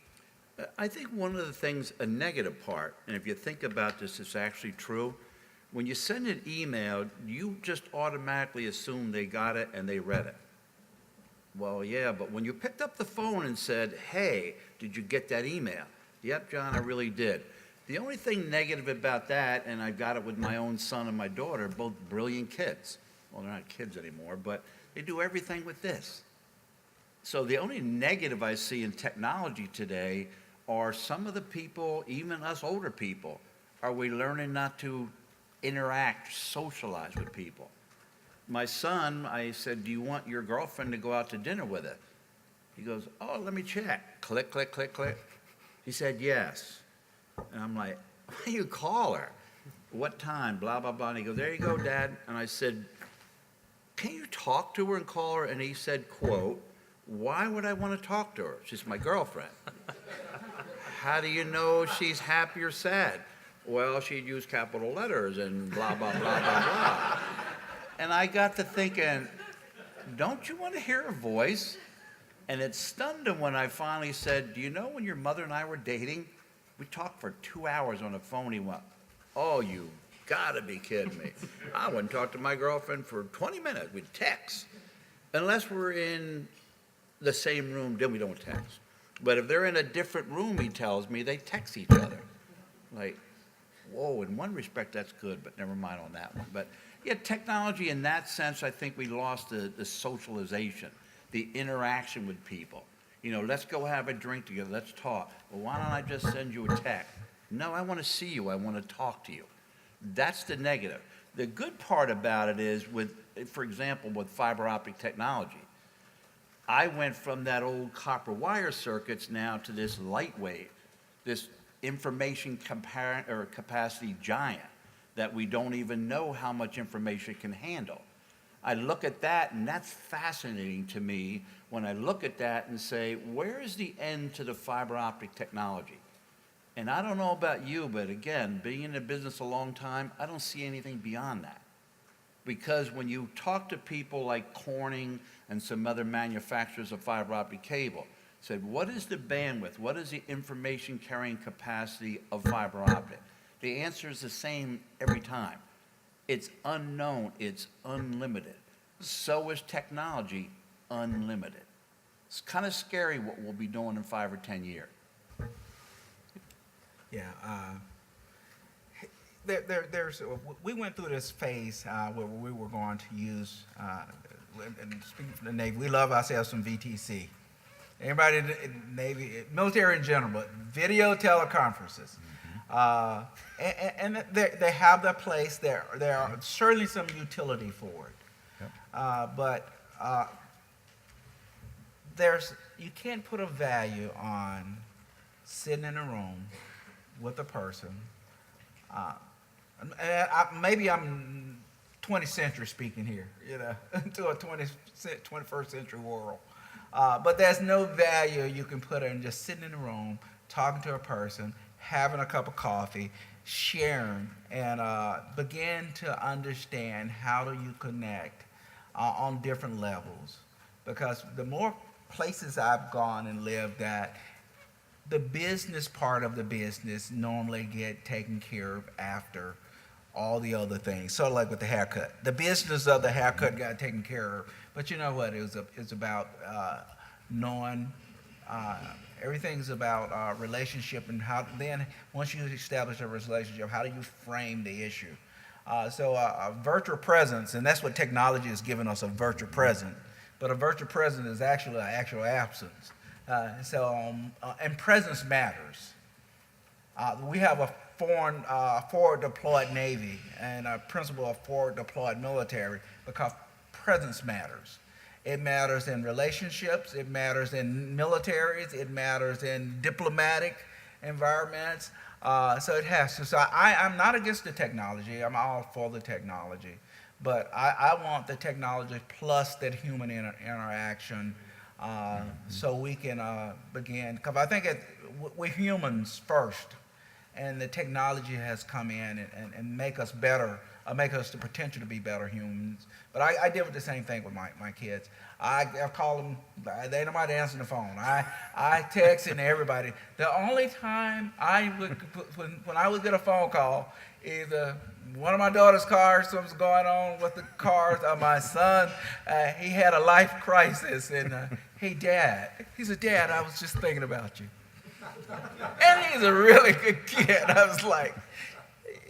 I think one of the things, a negative part, and if you think about this, it's actually true. When you send an email, you just automatically assume they got it and they read it. Well, yeah, but when you picked up the phone and said, hey, did you get that email? Yep, John, I really did. The only thing negative about that, and I got it with my own son and my daughter, both brilliant kids. Well, they're not kids anymore, but they do everything with this. So the only negative I see in technology today are some of the people, even us older people, are we learning not to interact, socialize with people. My son, I said, do you want your girlfriend to go out to dinner with us? He goes, oh, let me check. Click, click, click, click. He said, yes. And I'm like, why don't you call her? What time? Blah, blah, blah. And he goes, there you go, Dad. And I said, can you talk to her and call her? And he said, quote, why would I want to talk to her? She's my girlfriend. How do you know she's happy or sad? Well, she'd use capital letters and blah, blah, blah, blah, blah. And I got to thinking, don't you want to hear her voice? And it stunned him when I finally said, do you know when your mother and I were dating, we talked for 2 hours on the phone. He went, oh, you gotta be kidding me. I wouldn't talk to my girlfriend for 20 minutes. We'd text. Unless we're in the same room, then we don't text. But if they're in a different room, he tells me, they text each other. Like, whoa, in one respect, that's good, but never mind on that one. But yeah, technology in that sense, I think we lost the socialization, the interaction with people. You know, let's go have a drink together, let's talk. Well, why don't I just send you a text? No, I want to see you, I want to talk to you. That's the negative. The good part about it is with, for example, with fiber optic technology, I went from that old copper wire circuits now to this lightweight, this information capacity giant that we don't even know how much information it can handle. I look at that, and that's fascinating to me when I look at that and say, where is the end to the fiber optic technology? And I don't know about you, but again, being in the business a long time, I don't see anything beyond that. Because when you talk to people like Corning and some other manufacturers of fiber optic cable, said, what is the bandwidth? What is the information carrying capacity of fiber optic? The answer is the same every time. It's unknown, it's unlimited. So is technology unlimited. It's kind of scary what we'll be doing in 5 or 10 years. Yeah. We went through this phase where we were going to use, and speaking for the Navy, we love ourselves some VTC. Everybody in the Navy, military in general, but video teleconferences. And they have their place. There are certainly some utility for it. Yep. But you can't put a value on sitting in a room with a person. Maybe I'm 20th century speaking here, to a 21st century world. But there's no value you can put in just sitting in a room, talking to a person, having a cup of coffee, sharing, and begin to understand how do you connect on different levels. Because the more places I've gone and lived at, the business part of the business normally get taken care of after all the other things. Sort of like with the haircut. The business of the haircut got taken care of. But you know what? It's about knowing, everything's about relationship, and how then once you establish a relationship, how do you frame the issue? So a virtual presence, and that's what technology has given us, a virtual presence. But a virtual presence is actually an actual absence. And presence matters. We have a forward deployed Navy and a principle of forward deployed military because presence matters. It matters in relationships, it matters in militaries, it matters in diplomatic environments. So it has to. So I'm not against the technology, I'm all for the technology. But I want the technology plus that human interaction so we can begin. Because I think we're humans first, and the technology has come in and make us better, make us the potential to be better humans. But I deal with the same thing with my kids. I call them, they don't mind answering the phone. I text and everybody. The only time when I would get a phone call, either one of my daughter's cars, something's going on with the cars, or my son, he had a life crisis, and hey, Dad. He said, Dad, I was just thinking about you. And he's a really good kid. I was like,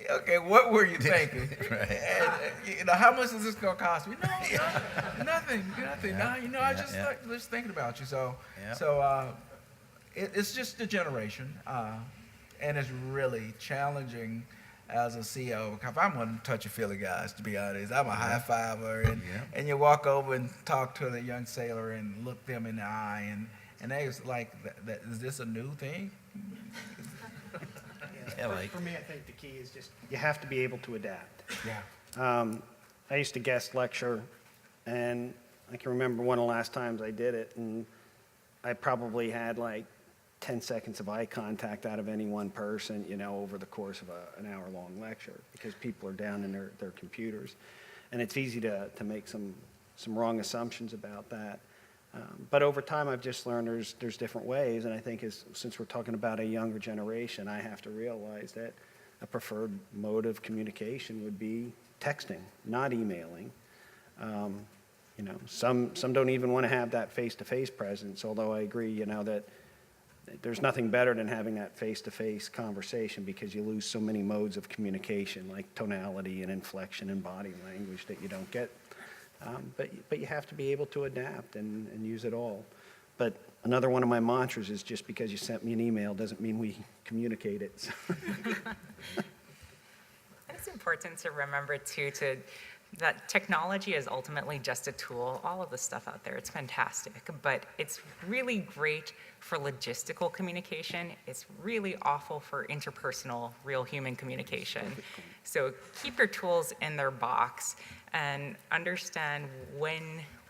okay, what were you thinking? Right. And, how much is this going to cost me? No, nothing. Yeah. No, I just thinking about you. So, Yeah. it's just a generation, and it's really challenging as a CEO. Because I'm one touchy-feely guys, to be honest. I'm a high fiver, and you walk over and talk to the young sailor and look them in the eye, and they was like, is this a new thing? Yeah, like, For me, I think the key is just you have to be able to adapt. Yeah. I used to guest lecture, and I can remember one of the last times I did it, and I probably had like 10 seconds of eye contact out of any one person, over the course of an hour-long lecture, because people are down in their computers. And it's easy to make some wrong assumptions about that. But over time, I've just learned there's different ways, and I think since we're talking about a younger generation, I have to realize that a preferred mode of communication would be texting, not emailing. Some don't even want to have that face-to-face presence, although I agree, that there's nothing better than having that face-to-face conversation, because you lose so many modes of communication, like tonality and inflection and body language, that you don't get. But you have to be able to adapt and use it all. But another one of my mantras is, just because you sent me an email doesn't mean we communicate it. So. It's important to remember, too, that technology is ultimately just a tool. All of the stuff out there, it's fantastic, but it's really great for logistical communication. It's really awful for interpersonal, real human communication. So keep your tools in their box and understand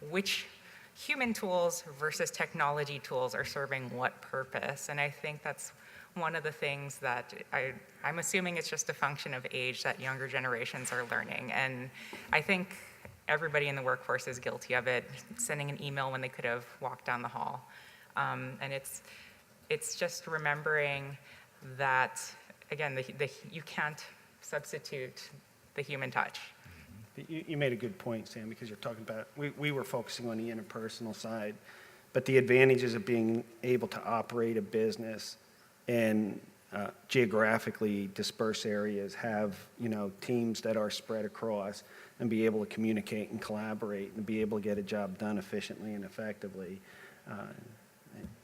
which human tools versus technology tools are serving what purpose. And I think that's one of the things that I'm assuming it's just a function of age that younger generations are learning. And I think everybody in the workforce is guilty of it, sending an email when they could have walked down the hall. And it's just remembering that, again, you can't substitute the human touch. You made a good point, Sam, because you're talking about, we were focusing on the interpersonal side, but the advantages of being able to operate a business in geographically dispersed areas have, teams that are spread across and be able to communicate and collaborate and be able to get a job done efficiently and effectively.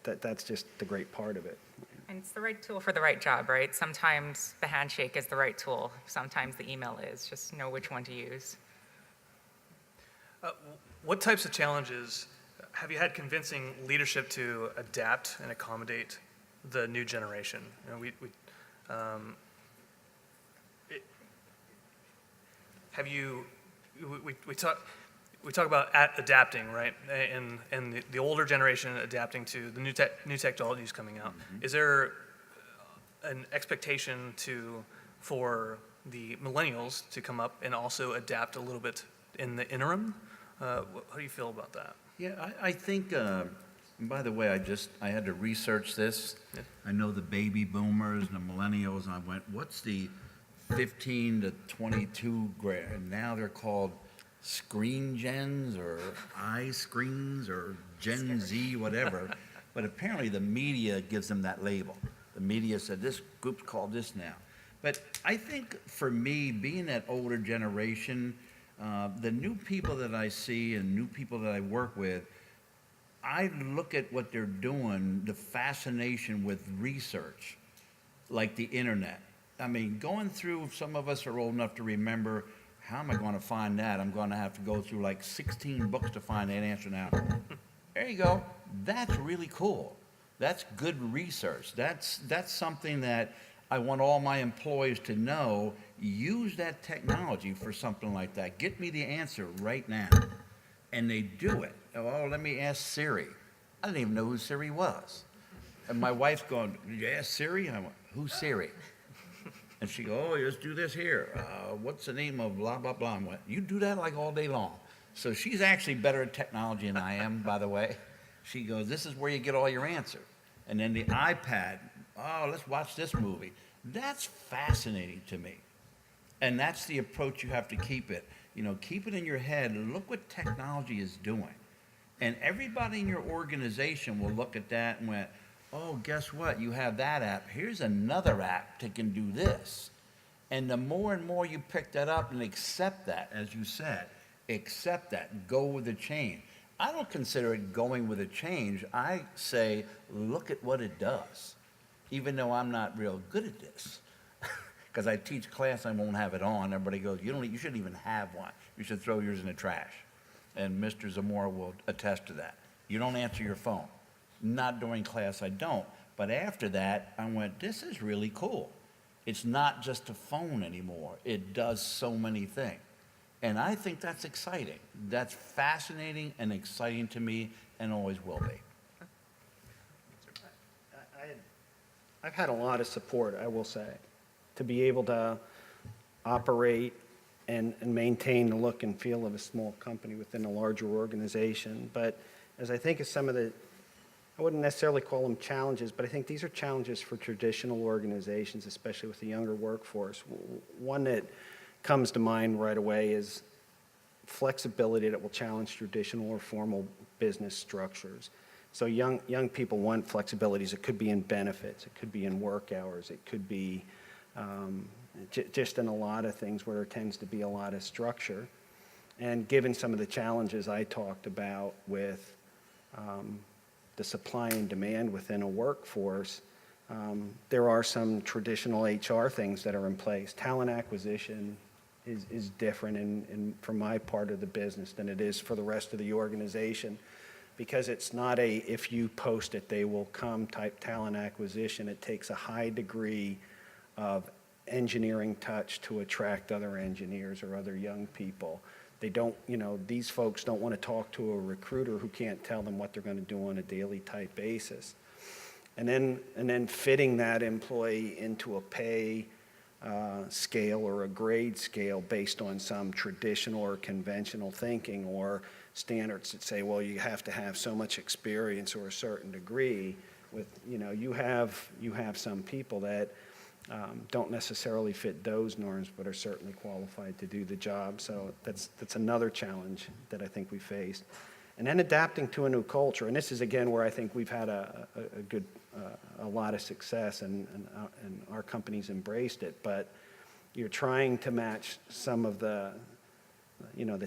That's just the great part of it. And it's the right tool for the right job, right? Sometimes the handshake is the right tool. Sometimes the email is. Just know which one to use. What types of challenges have you had convincing leadership to adapt and accommodate the new generation? We talk about adapting, right? And the older generation adapting to the new technologies coming out. Mm-hmm. Is there an expectation for the millennials to come up and also adapt a little bit in the interim? How do you feel about that? Yeah, I think, and by the way, I had to research this. Yeah. I know the baby boomers and the millennials, and I went, what's the 15 to 22 grade? And now they're called screen gens or screens or Gen Z, whatever. But apparently the media gives them that label. The media said this group's called this now. But I think for me, being that older generation, the new people that I see and new people that I work with, I look at what they're doing, the fascination with research, like the internet. I mean, going through, some of us are old enough to remember, how am I going to find that? I'm going to have to go through like 16 books to find that answer now. There you go. That's really cool. That's good research. That's something that I want all my employees to know. Use that technology for something like that. Get me the answer right now. And they do it. Oh, let me ask Siri. I didn't even know who Siri was. And my wife's going, did you ask Siri? And I went, who's Siri? And she goes, oh, let's do this here. What's the name of blah, blah, blah? I went, you do that like all day long. So she's actually better at technology than I am, by the way. She goes, this is where you get all your answers. And then the iPad, oh, let's watch this movie. That's fascinating to me. And that's the approach you have to keep it. Keep it in your head. Look what technology is doing. And everybody in your organization will look at that and went, oh, guess what? You have that app. Here's another app that can do this. And the more and more you pick that up and accept that, as you said, accept that, go with the change. I don't consider it going with a change. I say, look at what it does, even though I'm not real good at this. Because I teach class, I won't have it on. Everybody goes, you shouldn't even have one. You should throw yours in the trash. And Mr. Zamora will attest to that. You don't answer your phone. Not during class, I don't. But after that, I went, this is really cool. It's not just a phone anymore. It does so many things. And I think that's exciting. That's fascinating and exciting to me and always will be. I've had a lot of support, I will say, to be able to operate and maintain the look and feel of a small company within a larger organization. But as I think of some of the, I wouldn't necessarily call them challenges, but I think these are challenges for traditional organizations, especially with the younger workforce. One that comes to mind right away is flexibility that will challenge traditional or formal business structures. So young people want flexibilities. It could be in benefits, it could be in work hours, it could be just in a lot of things where there tends to be a lot of structure. And given some of the challenges I talked about with the supply and demand within a workforce, there are some traditional HR things that are in place. Talent acquisition is different from my part of the business than it is for the rest of the organization, because it's not a if you post it they will come type talent acquisition. It takes a high degree of engineering touch to attract other engineers or other young people. They don't, these folks don't want to talk to a recruiter who can't tell them what they're going to do on a daily type basis. And then fitting that employee into a pay scale or a grade scale based on some traditional or conventional thinking or standards that say, well, you have to have so much experience or a certain degree. With, you have some people that don't necessarily fit those norms, but are certainly qualified to do the job. So that's another challenge that I think we faced. And then adapting to a new culture. And this is, again, where I think we've had a good a lot of success, and our company's embraced it. But you're trying to match some of the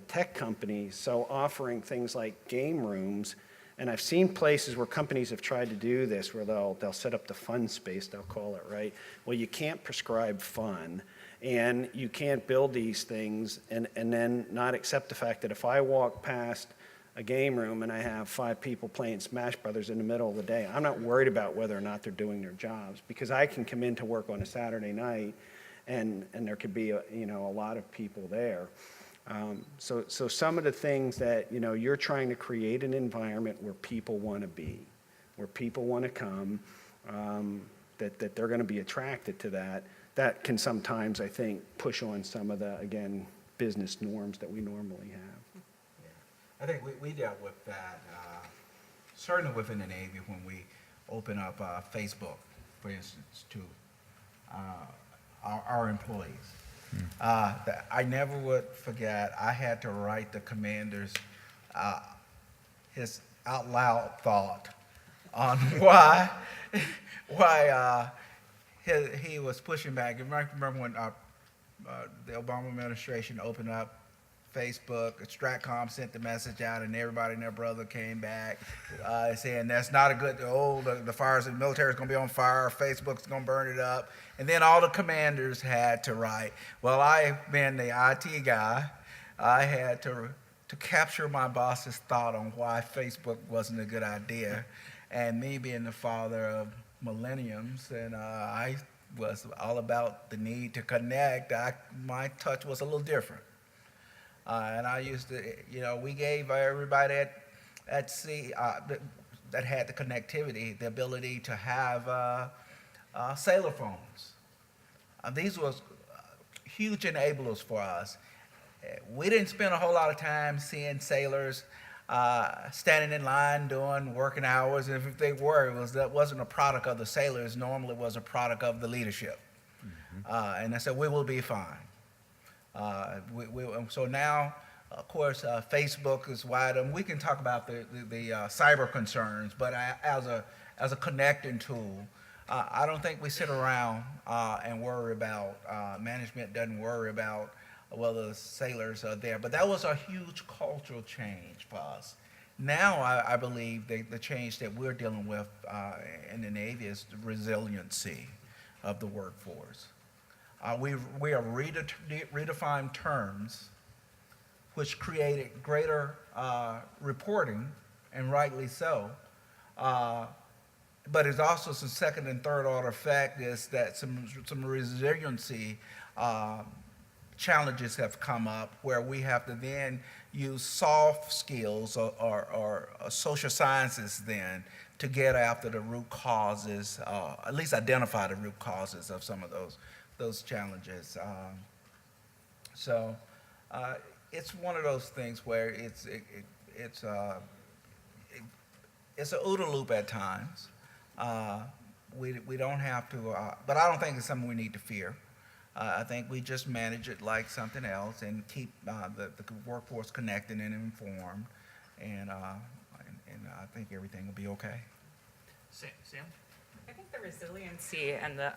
tech companies, so offering things like game rooms. And I've seen places where companies have tried to do this, where they'll set up the fun space, they'll call it, right? Well, you can't prescribe fun, and you can't build these things and then not accept the fact that if I walk past a game room and I have 5 people playing Smash Brothers in the middle of the day, I'm not worried about whether or not they're doing their jobs, because I can come into work on a Saturday night and there could be a lot of people there. So some of the things that, you're trying to create an environment where people want to be, where people want to come, that they're going to be attracted to that. That can sometimes, I think, push on some of the, again, business norms that we normally have. I think we dealt with that, certainly within the Navy, when we open up Facebook, for instance, to our employees. I never would forget, I had to write the commander's his out loud thought on why he was pushing back. You might remember when the Obama administration opened up Facebook, Stratcom sent the message out, and everybody and their brother came back saying that's not a good, the fires, the military is going to be on fire, Facebook's going to burn it up. And then all the commanders had to write. Well, I've been the IT guy. I had to capture my boss's thought on why Facebook wasn't a good idea. And me being the father of millenniums, and I was all about the need to connect, my touch was a little different. And I used to, we gave everybody at sea that had the connectivity the ability to have sailor phones. These were huge enablers for us. We didn't spend a whole lot of time seeing sailors standing in line doing working hours. And if they were, that wasn't a product of the sailors. Normally it was a product of the leadership. Mm-hmm. And I said, we will be fine. So now, of course, Facebook is wide, and we can talk about the cyber concerns, but as a connecting tool, I don't think we sit around and worry about, management doesn't worry about whether the sailors are there. But that was a huge cultural change for us. Now I believe the change that we're dealing with in the Navy is the resiliency of the workforce. We have redefined terms which created greater reporting, and rightly so. But it's also some second and third order effect is that some resiliency challenges have come up where we have to then use soft skills or social sciences then to get after the root causes, at least identify the root causes of some of those challenges. So it's one of those things where it's an OODA loop at times. We don't have to, but I don't think it's something we need to fear. I think we just manage it like something else and keep the workforce connected and informed, and I think everything will be okay. Sam? I think the resiliency and the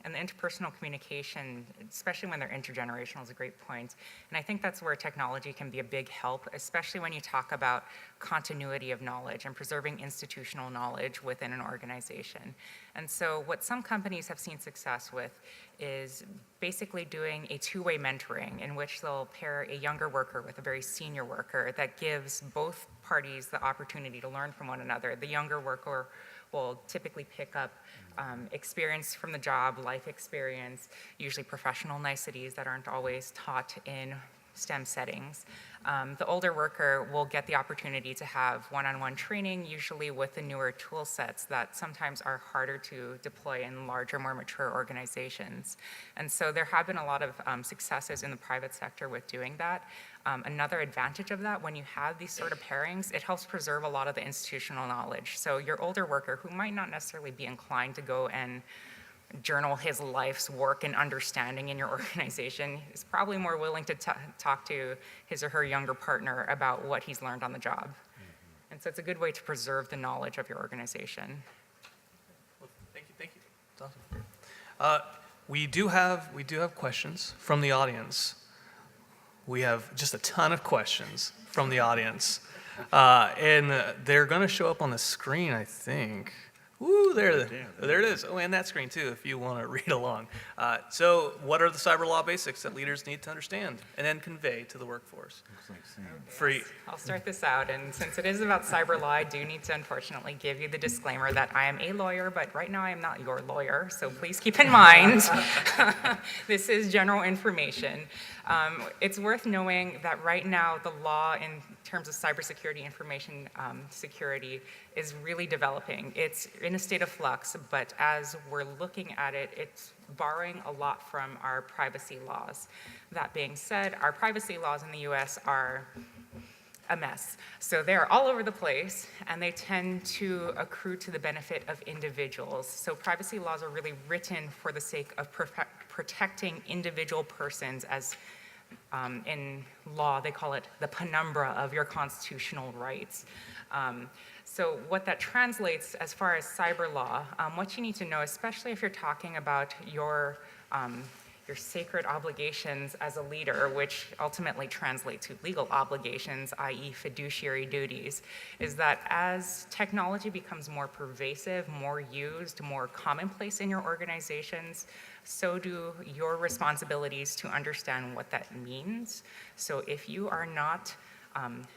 interpersonal communication, especially when they're intergenerational, is a great point. And I think that's where technology can be a big help, especially when you talk about continuity of knowledge and preserving institutional knowledge within an organization. And so what some companies have seen success with is basically doing a two-way mentoring in which they'll pair a younger worker with a very senior worker that gives both parties the opportunity to learn from one another. The younger worker will typically pick up experience from the job, life experience, usually professional niceties that aren't always taught in STEM settings. The older worker will get the opportunity to have one-on-one training, usually with the newer tool sets that sometimes are harder to deploy in larger, more mature organizations. And so there have been a lot of successes in the private sector with doing that. Another advantage of that, when you have these sort of pairings, it helps preserve a lot of the institutional knowledge. So your older worker, who might not necessarily be inclined to go and journal his life's work and understanding in your organization, is probably more willing to talk to his or her younger partner about what he's learned on the job. And so it's a good way to preserve the knowledge of your organization. We do have questions from the audience. We have just a ton of questions from the audience. And they're going to show up on the screen, I think. Woo, there it is. Oh, and that screen too, if you want to read along. So what are the cyber law basics that leaders need to understand and then convey to the workforce? Free. I'll start this out, and since it is about cyber law, I do need to unfortunately give you the disclaimer that I am a lawyer, but right now I am not your lawyer, so please keep in mind this is general information. It's worth knowing that right now the law in terms of cybersecurity, information security is really developing. It's in a state of flux, but as we're looking at it, it's borrowing a lot from our privacy laws. That being said, our privacy laws in the US are a mess. So they're all over the place, and they tend to accrue to the benefit of individuals. So privacy laws are really written for the sake of protecting individual persons, as in law they call it the penumbra of your constitutional rights. So what that translates as far as cyber law, what you need to know, especially if you're talking about your sacred obligations as a leader, which ultimately translate to legal obligations, i.e. fiduciary duties, is that as technology becomes more pervasive, more used, more commonplace in your organizations, so do your responsibilities to understand what that means. So if you are not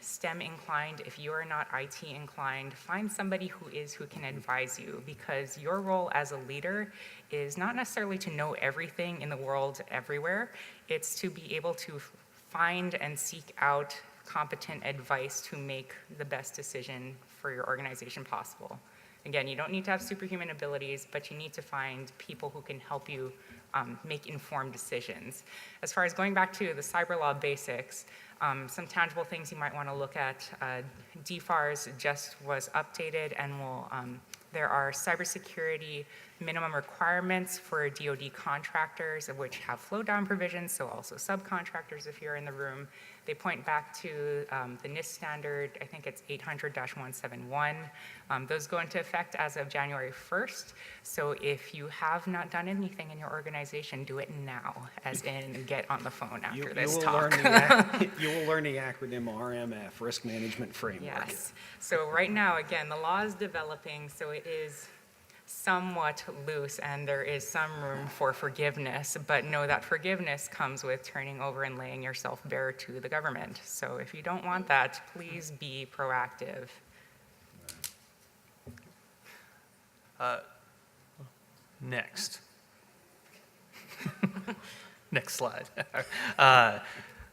STEM inclined, if you are not IT inclined, find somebody who is, who can advise you, because your role as a leader is not necessarily to know everything in the world everywhere. It's to be able to find and seek out competent advice to make the best decision for your organization possible. Again, you don't need to have superhuman abilities, but you need to find people who can help you make informed decisions. As far as going back to the cyber law basics, some tangible things you might want to look at. DFARS just was updated, and there are cybersecurity minimum requirements for DoD contractors, of which have flow-down provisions, so also subcontractors if you're in the room. They point back to the NIST standard, I think it's 800-171. Those go into effect as of January 1st. So if you have not done anything in your organization, do it now, as in get on the phone after this talk. You will learn the acronym RMF, Risk Management Framework. Yes. So right now, again, the law is developing, so it is somewhat loose, and there is some room for forgiveness, but know that forgiveness comes with turning over and laying yourself bare to the government. So if you don't want that, please be proactive. Next. Next slide. All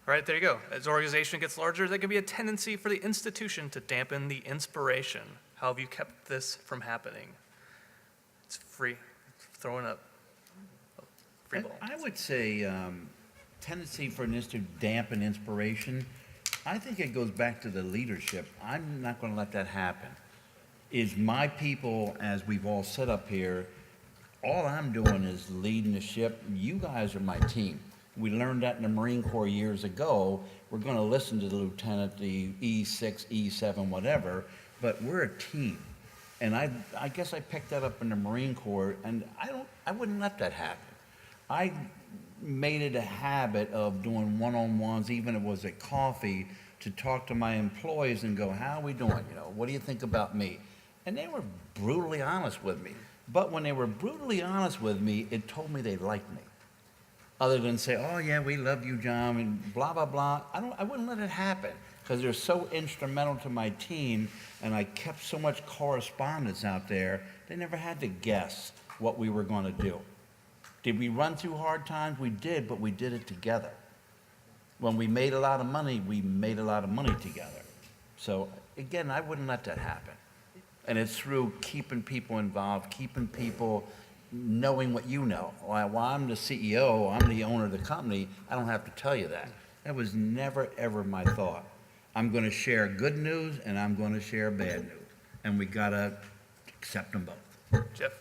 right, there you go. As organization gets larger, there can be a tendency for the institution to dampen the inspiration. How have you kept this from happening? It's free. Throwing up. Free ball. I would say tendency for this to dampen inspiration, I think it goes back to the leadership. I'm not going to let that happen. Is my people, as we've all set up here, all I'm doing is leading the ship. You guys are my team. We learned that in the Marine Corps years ago. We're going to listen to the lieutenant, the E6, E7, whatever, but we're a team. And I guess I picked that up in the Marine Corps, and I wouldn't let that happen. I made it a habit of doing one-on-ones, even if it was at coffee, to talk to my employees and go, how are we doing? You know, what do you think about me? And they were brutally honest with me. But when they were brutally honest with me, it told me they liked me. Other than say, oh yeah, we love you, John, and blah, blah, blah. I wouldn't let it happen, because they're so instrumental to my team, and I kept so much correspondence out there, they never had to guess what we were going to do. Did we run through hard times? We did, but we did it together. When we made a lot of money, we made a lot of money together. So again, I wouldn't let that happen. And it's through keeping people involved, keeping people knowing what you know. While I'm the CEO, I'm the owner of the company, I don't have to tell you that. That was never, ever my thought. I'm going to share good news, and I'm going to share bad news. And we got to accept them both. Jeff?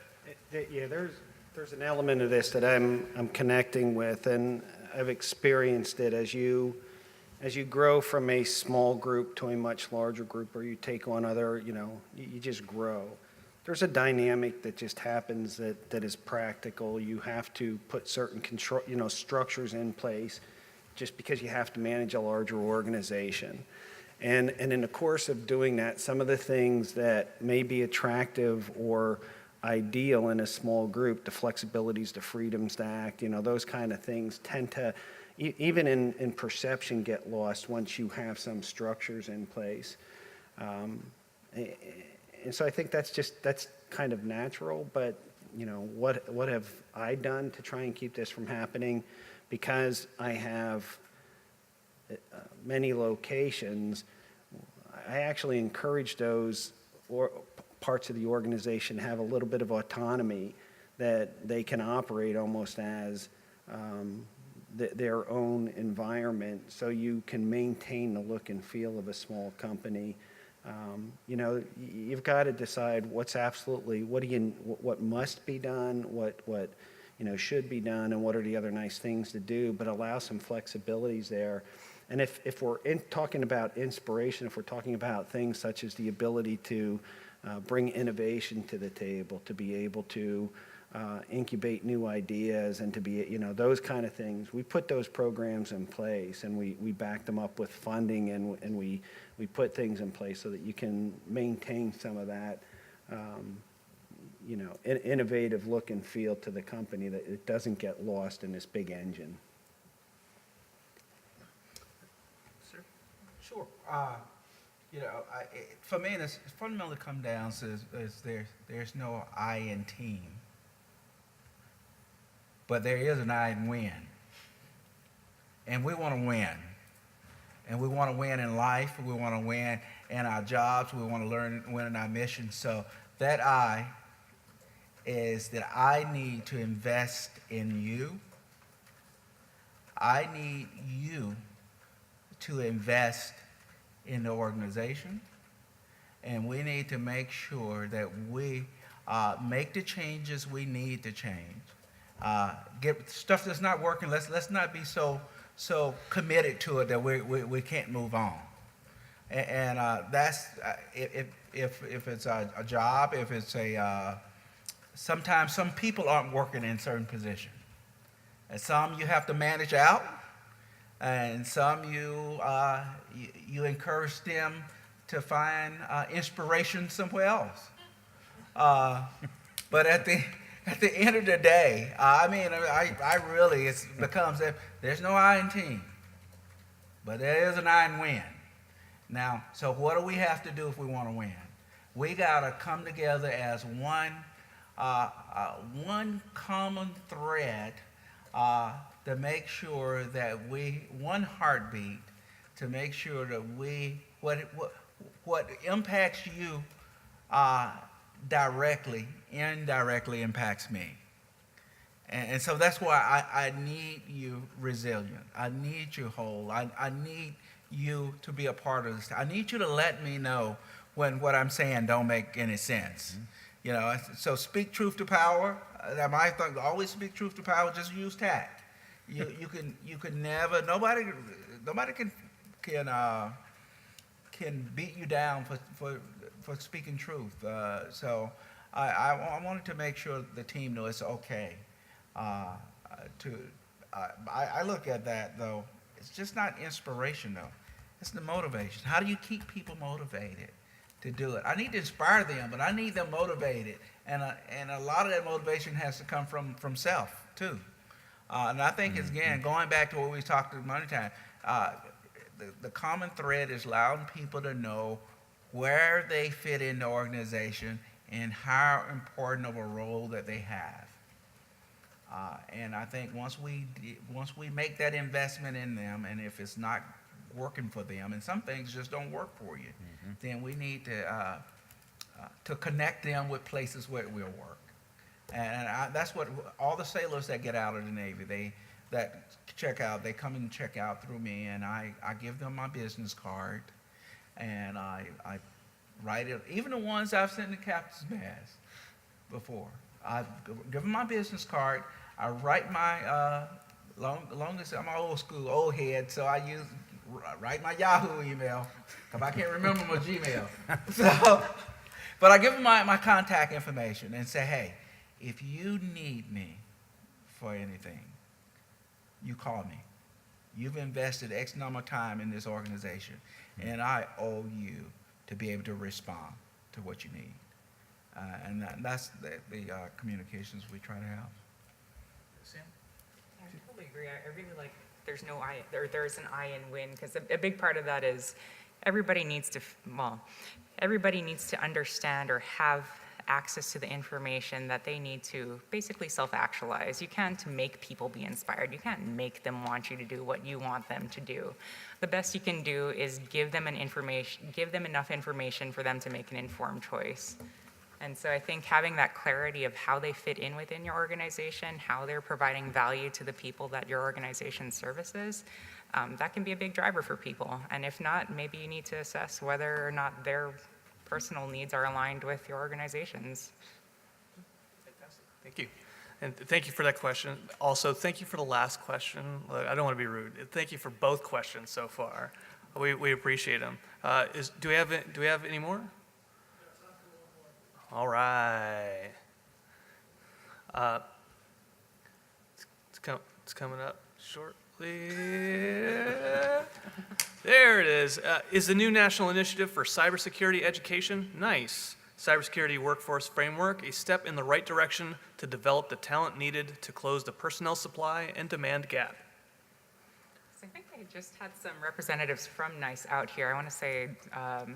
Yeah, there's an element of this that I'm connecting with, and I've experienced it as you grow from a small group to a much larger group, or you take on other, you just grow. there's a dynamic that just happens that is practical. You have to put certain control, structures in place just because you have to manage a larger organization. And in the course of doing that, some of the things that may be attractive or ideal in a small group, the flexibilities, the freedoms to act, those kind of things tend to, even in perception, get lost once you have some structures in place. And so I think that's kind of natural, but what have I done to try and keep this from happening? Because I have many locations, I actually encourage those parts of the organization to have a little bit of autonomy, that they can operate almost as their own environment, so you can maintain the look and feel of a small company. You've got to decide what must be done, what should be done, and what are the other nice things to do, but allow some flexibilities there. And if we're talking about inspiration, if we're talking about things such as the ability to bring innovation to the table, to be able to incubate new ideas, and to be, those kind of things, we put those programs in place, and we back them up with funding, and we put things in place so that you can maintain some of that, innovative look and feel to the company, that it doesn't get lost in this big engine. Sure. For me, it's fundamentally come down to there's no I in team, but there is an I in win. And we want to win. And we want to win in life. We want to win in our jobs. We want to win in our mission. So that I is that I need to invest in you. I need you to invest in the organization, and we need to make sure that we make the changes we need to change. Get stuff that's not working. Let's not be so committed to it that we can't move on. And that's if it's a job, if it's sometimes some people aren't working in certain positions, and some you have to manage out. And some you encourage them to find inspiration somewhere else. But at the end of the day, I really, it becomes that there's no I in team, but there is an I in win. Now, so what do we have to do if we want to win? We got to come together as one common thread, to make sure that one heartbeat, to make sure that what impacts you directly, indirectly impacts me. And so that's why I need you resilient. I need you whole. I need you to be a part of this. I need you to let me know when what I'm saying don't make any sense. Mm-hmm. So speak truth to power. I think always speak truth to power. Just use tact. You can never, nobody can beat you down for speaking truth. So I wanted to make sure the team knows it's okay. I look at that though. It's just not inspiration though. It's the motivation. How do you keep people motivated to do it? I need to inspire them, but I need them motivated, and a lot of that motivation has to come from self too. And I think it's, again, going back to what we talked about money time, the common thread is allowing people to know where they fit in the organization and how important of a role that they have. And I think once we make that investment in them, and if it's not working for them, and some things just don't work for you, then we need to connect them with places where it will work. And that's what all the sailors that get out of the Navy, they come and check out through me, and I give them my business card, and I write it. Even the ones I've sent to captain's mast before, I give them my business card. I write my longest. I'm an old head, so I write my Yahoo email because I can't remember my Gmail. But I give them my contact information and say, hey, if you need me for anything, you call me. You've invested X number of time in this organization, and I owe you to be able to respond to what you need. And that's the communications we try to have. Sam? I totally agree. I really like there's no I, or there's an I in win, because a big part of that is everybody needs to, everybody needs to understand or have access to the information that they need to basically self-actualize. You can't make people be inspired. You can't make them want you to do what you want them to do. The best you can do is give them enough information for them to make an informed choice. And so I think having that clarity of how they fit in within your organization, how they're providing value to the people that your organization services, that can be a big driver for people. And if not, maybe you need to assess whether or not their personal needs are aligned with your organization's. Fantastic. Thank you. And thank you for that question. Also, thank you for the last question. Look, I don't want to be rude. Thank you for both questions so far. We appreciate them. Do we have any more? All right. It's coming up shortly. There it is. Is the new national initiative for cybersecurity education? Nice. Cybersecurity Workforce Framework, a step in the right direction to develop the talent needed to close the personnel supply and demand gap. So I think I just had some representatives from NICE out here, I want to say a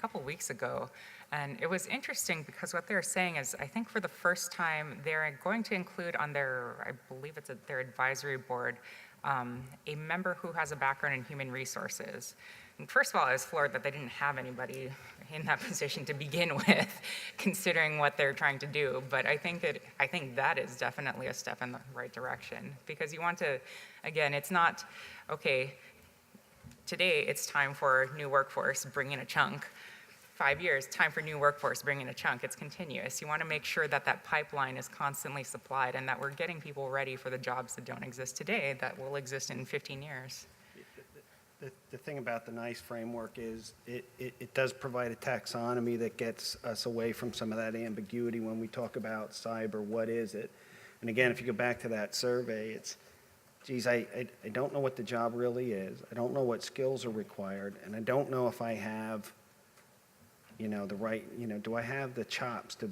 couple weeks ago. And it was interesting because what they're saying is, I think for the first time, they're going to include on their, I believe it's their advisory board, a member who has a background in human resources. And first of all, I was floored that they didn't have anybody in that position to begin with, considering what they're trying to do. But I think that is definitely a step in the right direction, because you want to, again, it's not, okay, today it's time for new workforce, bring in a chunk. 5 years, time for new workforce, bring in a chunk. It's continuous. You want to make sure that that pipeline is constantly supplied and that we're getting people ready for the jobs that don't exist today that will exist in 15 years. The thing about the NICE framework is it does provide a taxonomy that gets us away from some of that ambiguity when we talk about cyber. What is it? And again, if you go back to that survey, it's, geez, I don't know what the job really is. I don't know what skills are required, and I don't know if I have, the right, do I have the chops to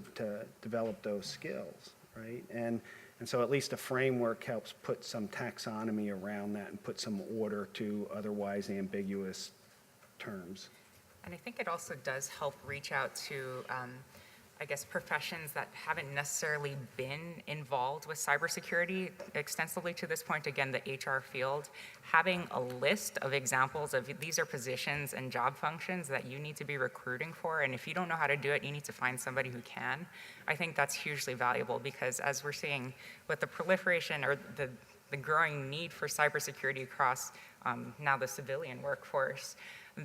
develop those skills, right? And so at least a framework helps put some taxonomy around that and put some order to otherwise ambiguous terms. And I think it also does help reach out to, I guess, professions that haven't necessarily been involved with cybersecurity extensively to this point. Again, the HR field, having a list of examples of these are positions and job functions that you need to be recruiting for, and if you don't know how to do it, you need to find somebody who can. I think that's hugely valuable, because as we're seeing with the proliferation or the growing need for cybersecurity across now the civilian workforce,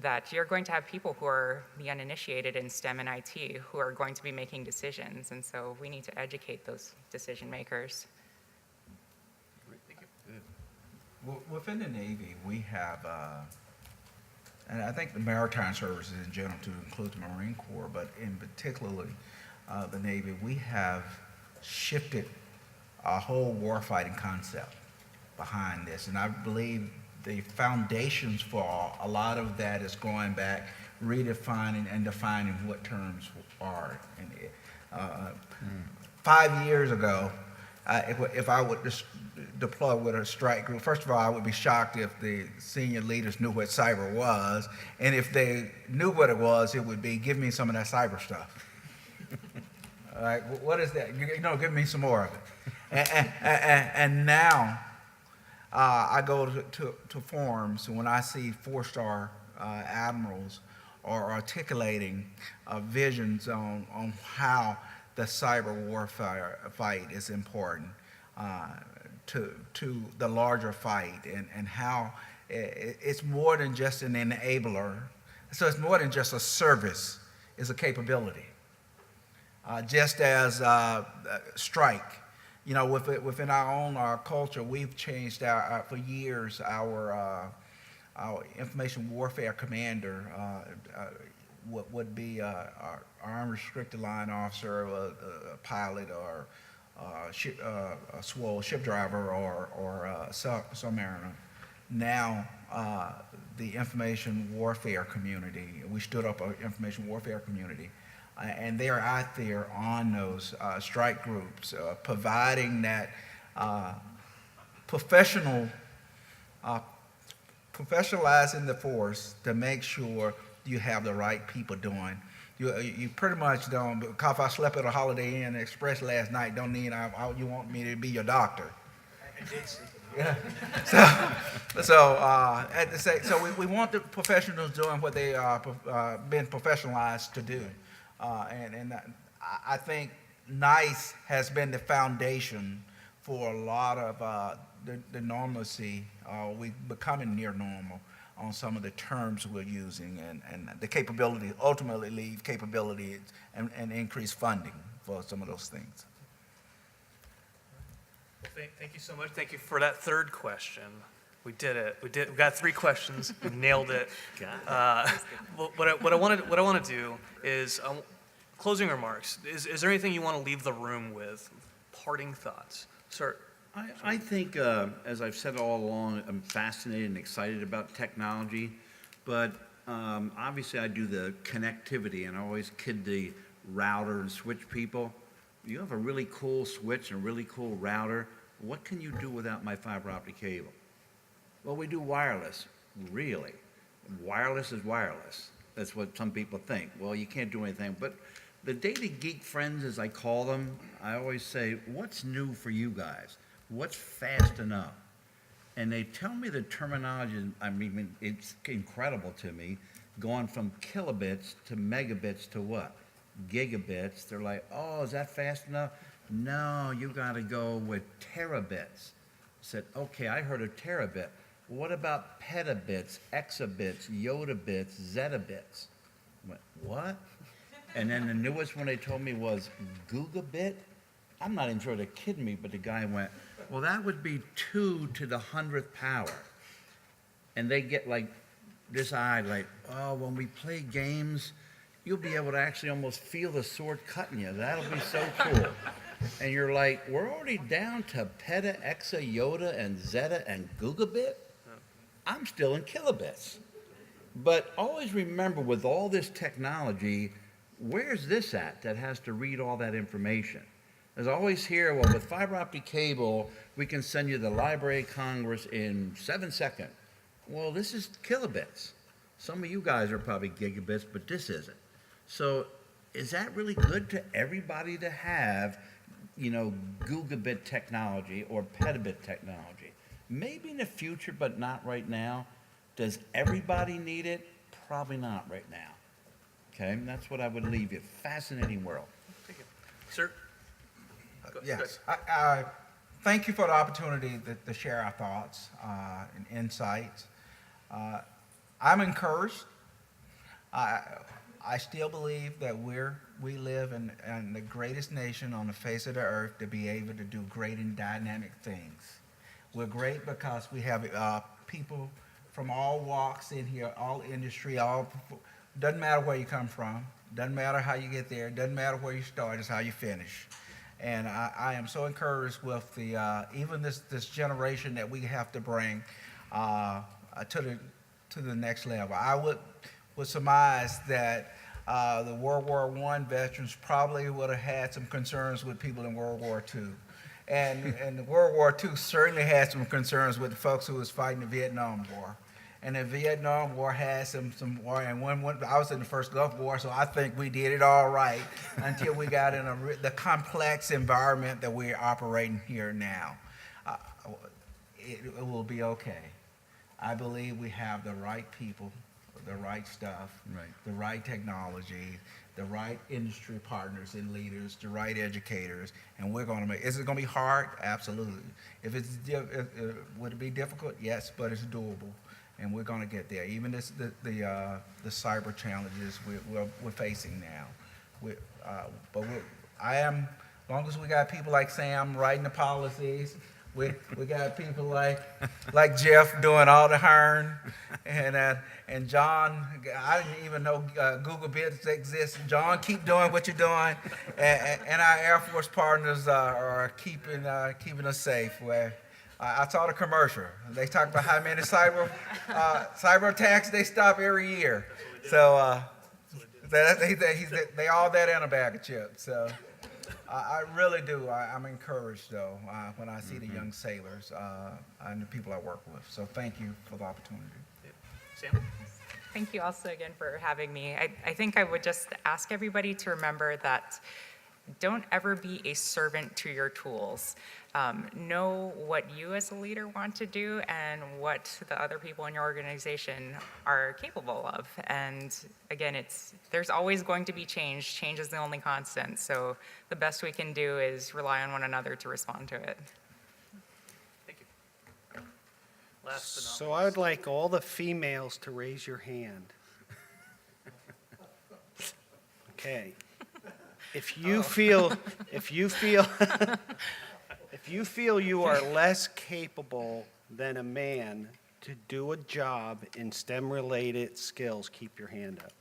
that you're going to have people who are the uninitiated in STEM and IT who are going to be making decisions, and so we need to educate those decision makers. Well, within the Navy, we have, and I think the maritime services in general to include the Marine Corps, but in particularly the Navy, we have shifted our whole warfighting concept behind this, and I believe the foundations for a lot of that is going back, redefining and defining what terms are in it. 5 years ago, if I would just deploy with a strike group, first of all, I would be shocked if the senior leaders knew what cyber was, and if they knew what it was, it would be, give me some of that cyber stuff. All right, what is that? Give me some more of it. And now, I go to forums, and when I see four-star admirals are articulating visions on how the cyber warfare fight is important to the larger fight, and how it's more than just an enabler. So it's more than just a service, it's a capability. Just as strike. Within our own culture, we've changed for years our information warfare commander what would be our unrestricted line officer, a pilot, or a SWO ship driver, or a submariner. Now, the information warfare community, we stood up an information warfare community, and they're out there on those strike groups, providing that professionalizing the force to make sure you have the right people doing. You pretty much don't, because if I slept at a Holiday Inn Express last night, don't mean you want me to be your doctor. Yeah. So we want the professionals doing what they are been professionalized to do, and I think NICE has been the foundation for a lot of the normalcy. We becoming near normal on some of the terms we're using, and the capability ultimately leave capability and increase funding for some of those things. Thank you so much. Thank you for that third question. We did it. We got 3 questions. We nailed it. What I want to do is closing remarks. Is there anything you want to leave the room with? Parting thoughts, sir. I think, as I've said all along, I'm fascinated and excited about technology, but obviously I do the connectivity, and I always kid the router and switch people. You have a really cool switch and a really cool router. What can you do without my fiber optic cable? Well, we do wireless. Really? Wireless is wireless. That's what some people think. Well, you can't do anything. But the data geek friends, as I call them, I always say, what's new for you guys? What's fast enough? And they tell me the terminology, I mean, it's incredible to me, going from kilobits to megabits to what? Gigabits. They're like, oh, is that fast enough? No, you got to go with terabits. I said, okay, I heard of terabit. What about petabits, exabits, yodabits, zetabits? I went, what? And then the newest one they told me was gigabit. I'm not even sure they're kidding me, but the guy went, well, that would be 2 to the 100th power. And they get like this eye, like, oh, when we play games, you'll be able to actually almost feel the sword cutting you. That'll be so cool. And you're like, we're already down to peta, exa, yoda, and zeta, and gigabit? I'm still in kilobits. But always remember, with all this technology, where's this at that has to read all that information? As I always hear, well, with fiber optic cable, we can send you the Library of Congress in 7 seconds. Well, this is kilobits. Some of you guys are probably gigabits, but this isn't. So is that really good to everybody to have, gigabit technology or petabit technology? Maybe in the future, but not right now. Does everybody need it? Probably not right now. Okay, and that's what I would leave you. Fascinating world. Thank you. Sir? Yes. I thank you for the opportunity to share our thoughts and insights. I'm encouraged. I still believe that we live in the greatest nation on the face of the earth to be able to do great and dynamic things. We're great because we have people from all walks in here, all industry, doesn't matter where you come from, doesn't matter how you get there, doesn't matter where you start, it's how you finish. And I am so encouraged with the even this generation that we have to bring to the next level. I would surmise that the World War I veterans probably would have had some concerns with people in World War II. And the World War II certainly had some concerns with the folks who was fighting the Vietnam War. And the Vietnam War had some war, and I was in the first Gulf War, so I think we did it all right until we got in the complex environment that we're operating here now. It will be okay. I believe we have the right people, the right stuff, right, the right technology, the right industry partners and leaders, the right educators, and we're going to make. Is it going to be hard? Absolutely. Would it be difficult? Yes, but it's doable. And we're going to get there. Even the cyber challenges we're facing now. As long as we got people like Sam writing the policies, We got people like Jeff doing all the hiring, and John. I didn't even know Google Bids exists. John, keep doing what you're doing, and our Air Force partners are keeping us safe. Where I saw the commercial. They talk about how many cyber attacks they stop every year. So they all that in a bag of chips. So. I really do. I'm encouraged, though, when I see the young sailors and the people I work with. So thank you for the opportunity. Sam? Thank you also again for having me. I think I would just ask everybody to remember that don't ever be a servant to your tools. Know what you as a leader want to do and what the other people in your organization are capable of. And again, there's always going to be change. Change is the only constant. So the best we can do is rely on one another to respond to it. Thank you. Last but not So I would like all the females to raise your hand. Okay. If you feel you are less capable than a man to do a job in STEM-related skills, keep your hand up.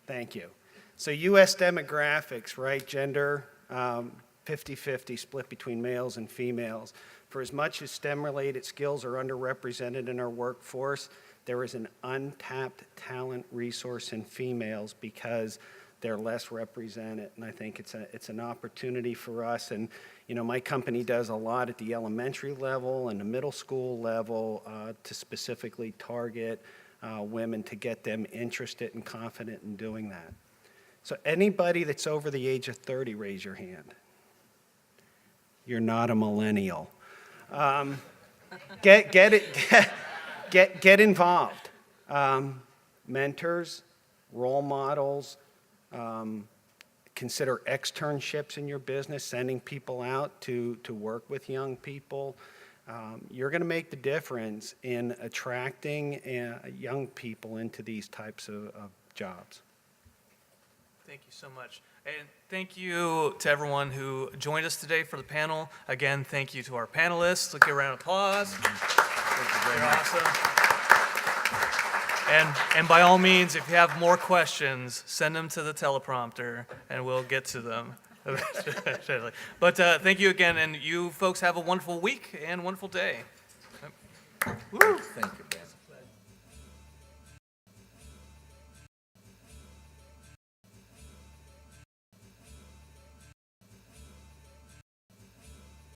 Thank you. So U.S. demographics, right, gender, 50-50 split between males and females. For as much as STEM-related skills are underrepresented in our workforce, there is an untapped talent resource in females because they're less represented, and I think it's an opportunity for us. And you know, my company does a lot at the elementary level and the middle school level to specifically target women to get them interested and confident in doing that. So anybody that's over the age of 30, raise your hand. You're not a millennial. Get involved. Mentors, role models. Consider externships in your business, sending people out to work with young people. You're going to make the difference in attracting young people into these types of jobs. Thank you so much. And thank you to everyone who joined us today for the panel. Again, thank you to our panelists. Let's give a round of applause. They're awesome. And by all means, if you have more questions, send them to the teleprompter, and we'll get to them. But thank you again, and you folks have a wonderful week and wonderful day. Thank you.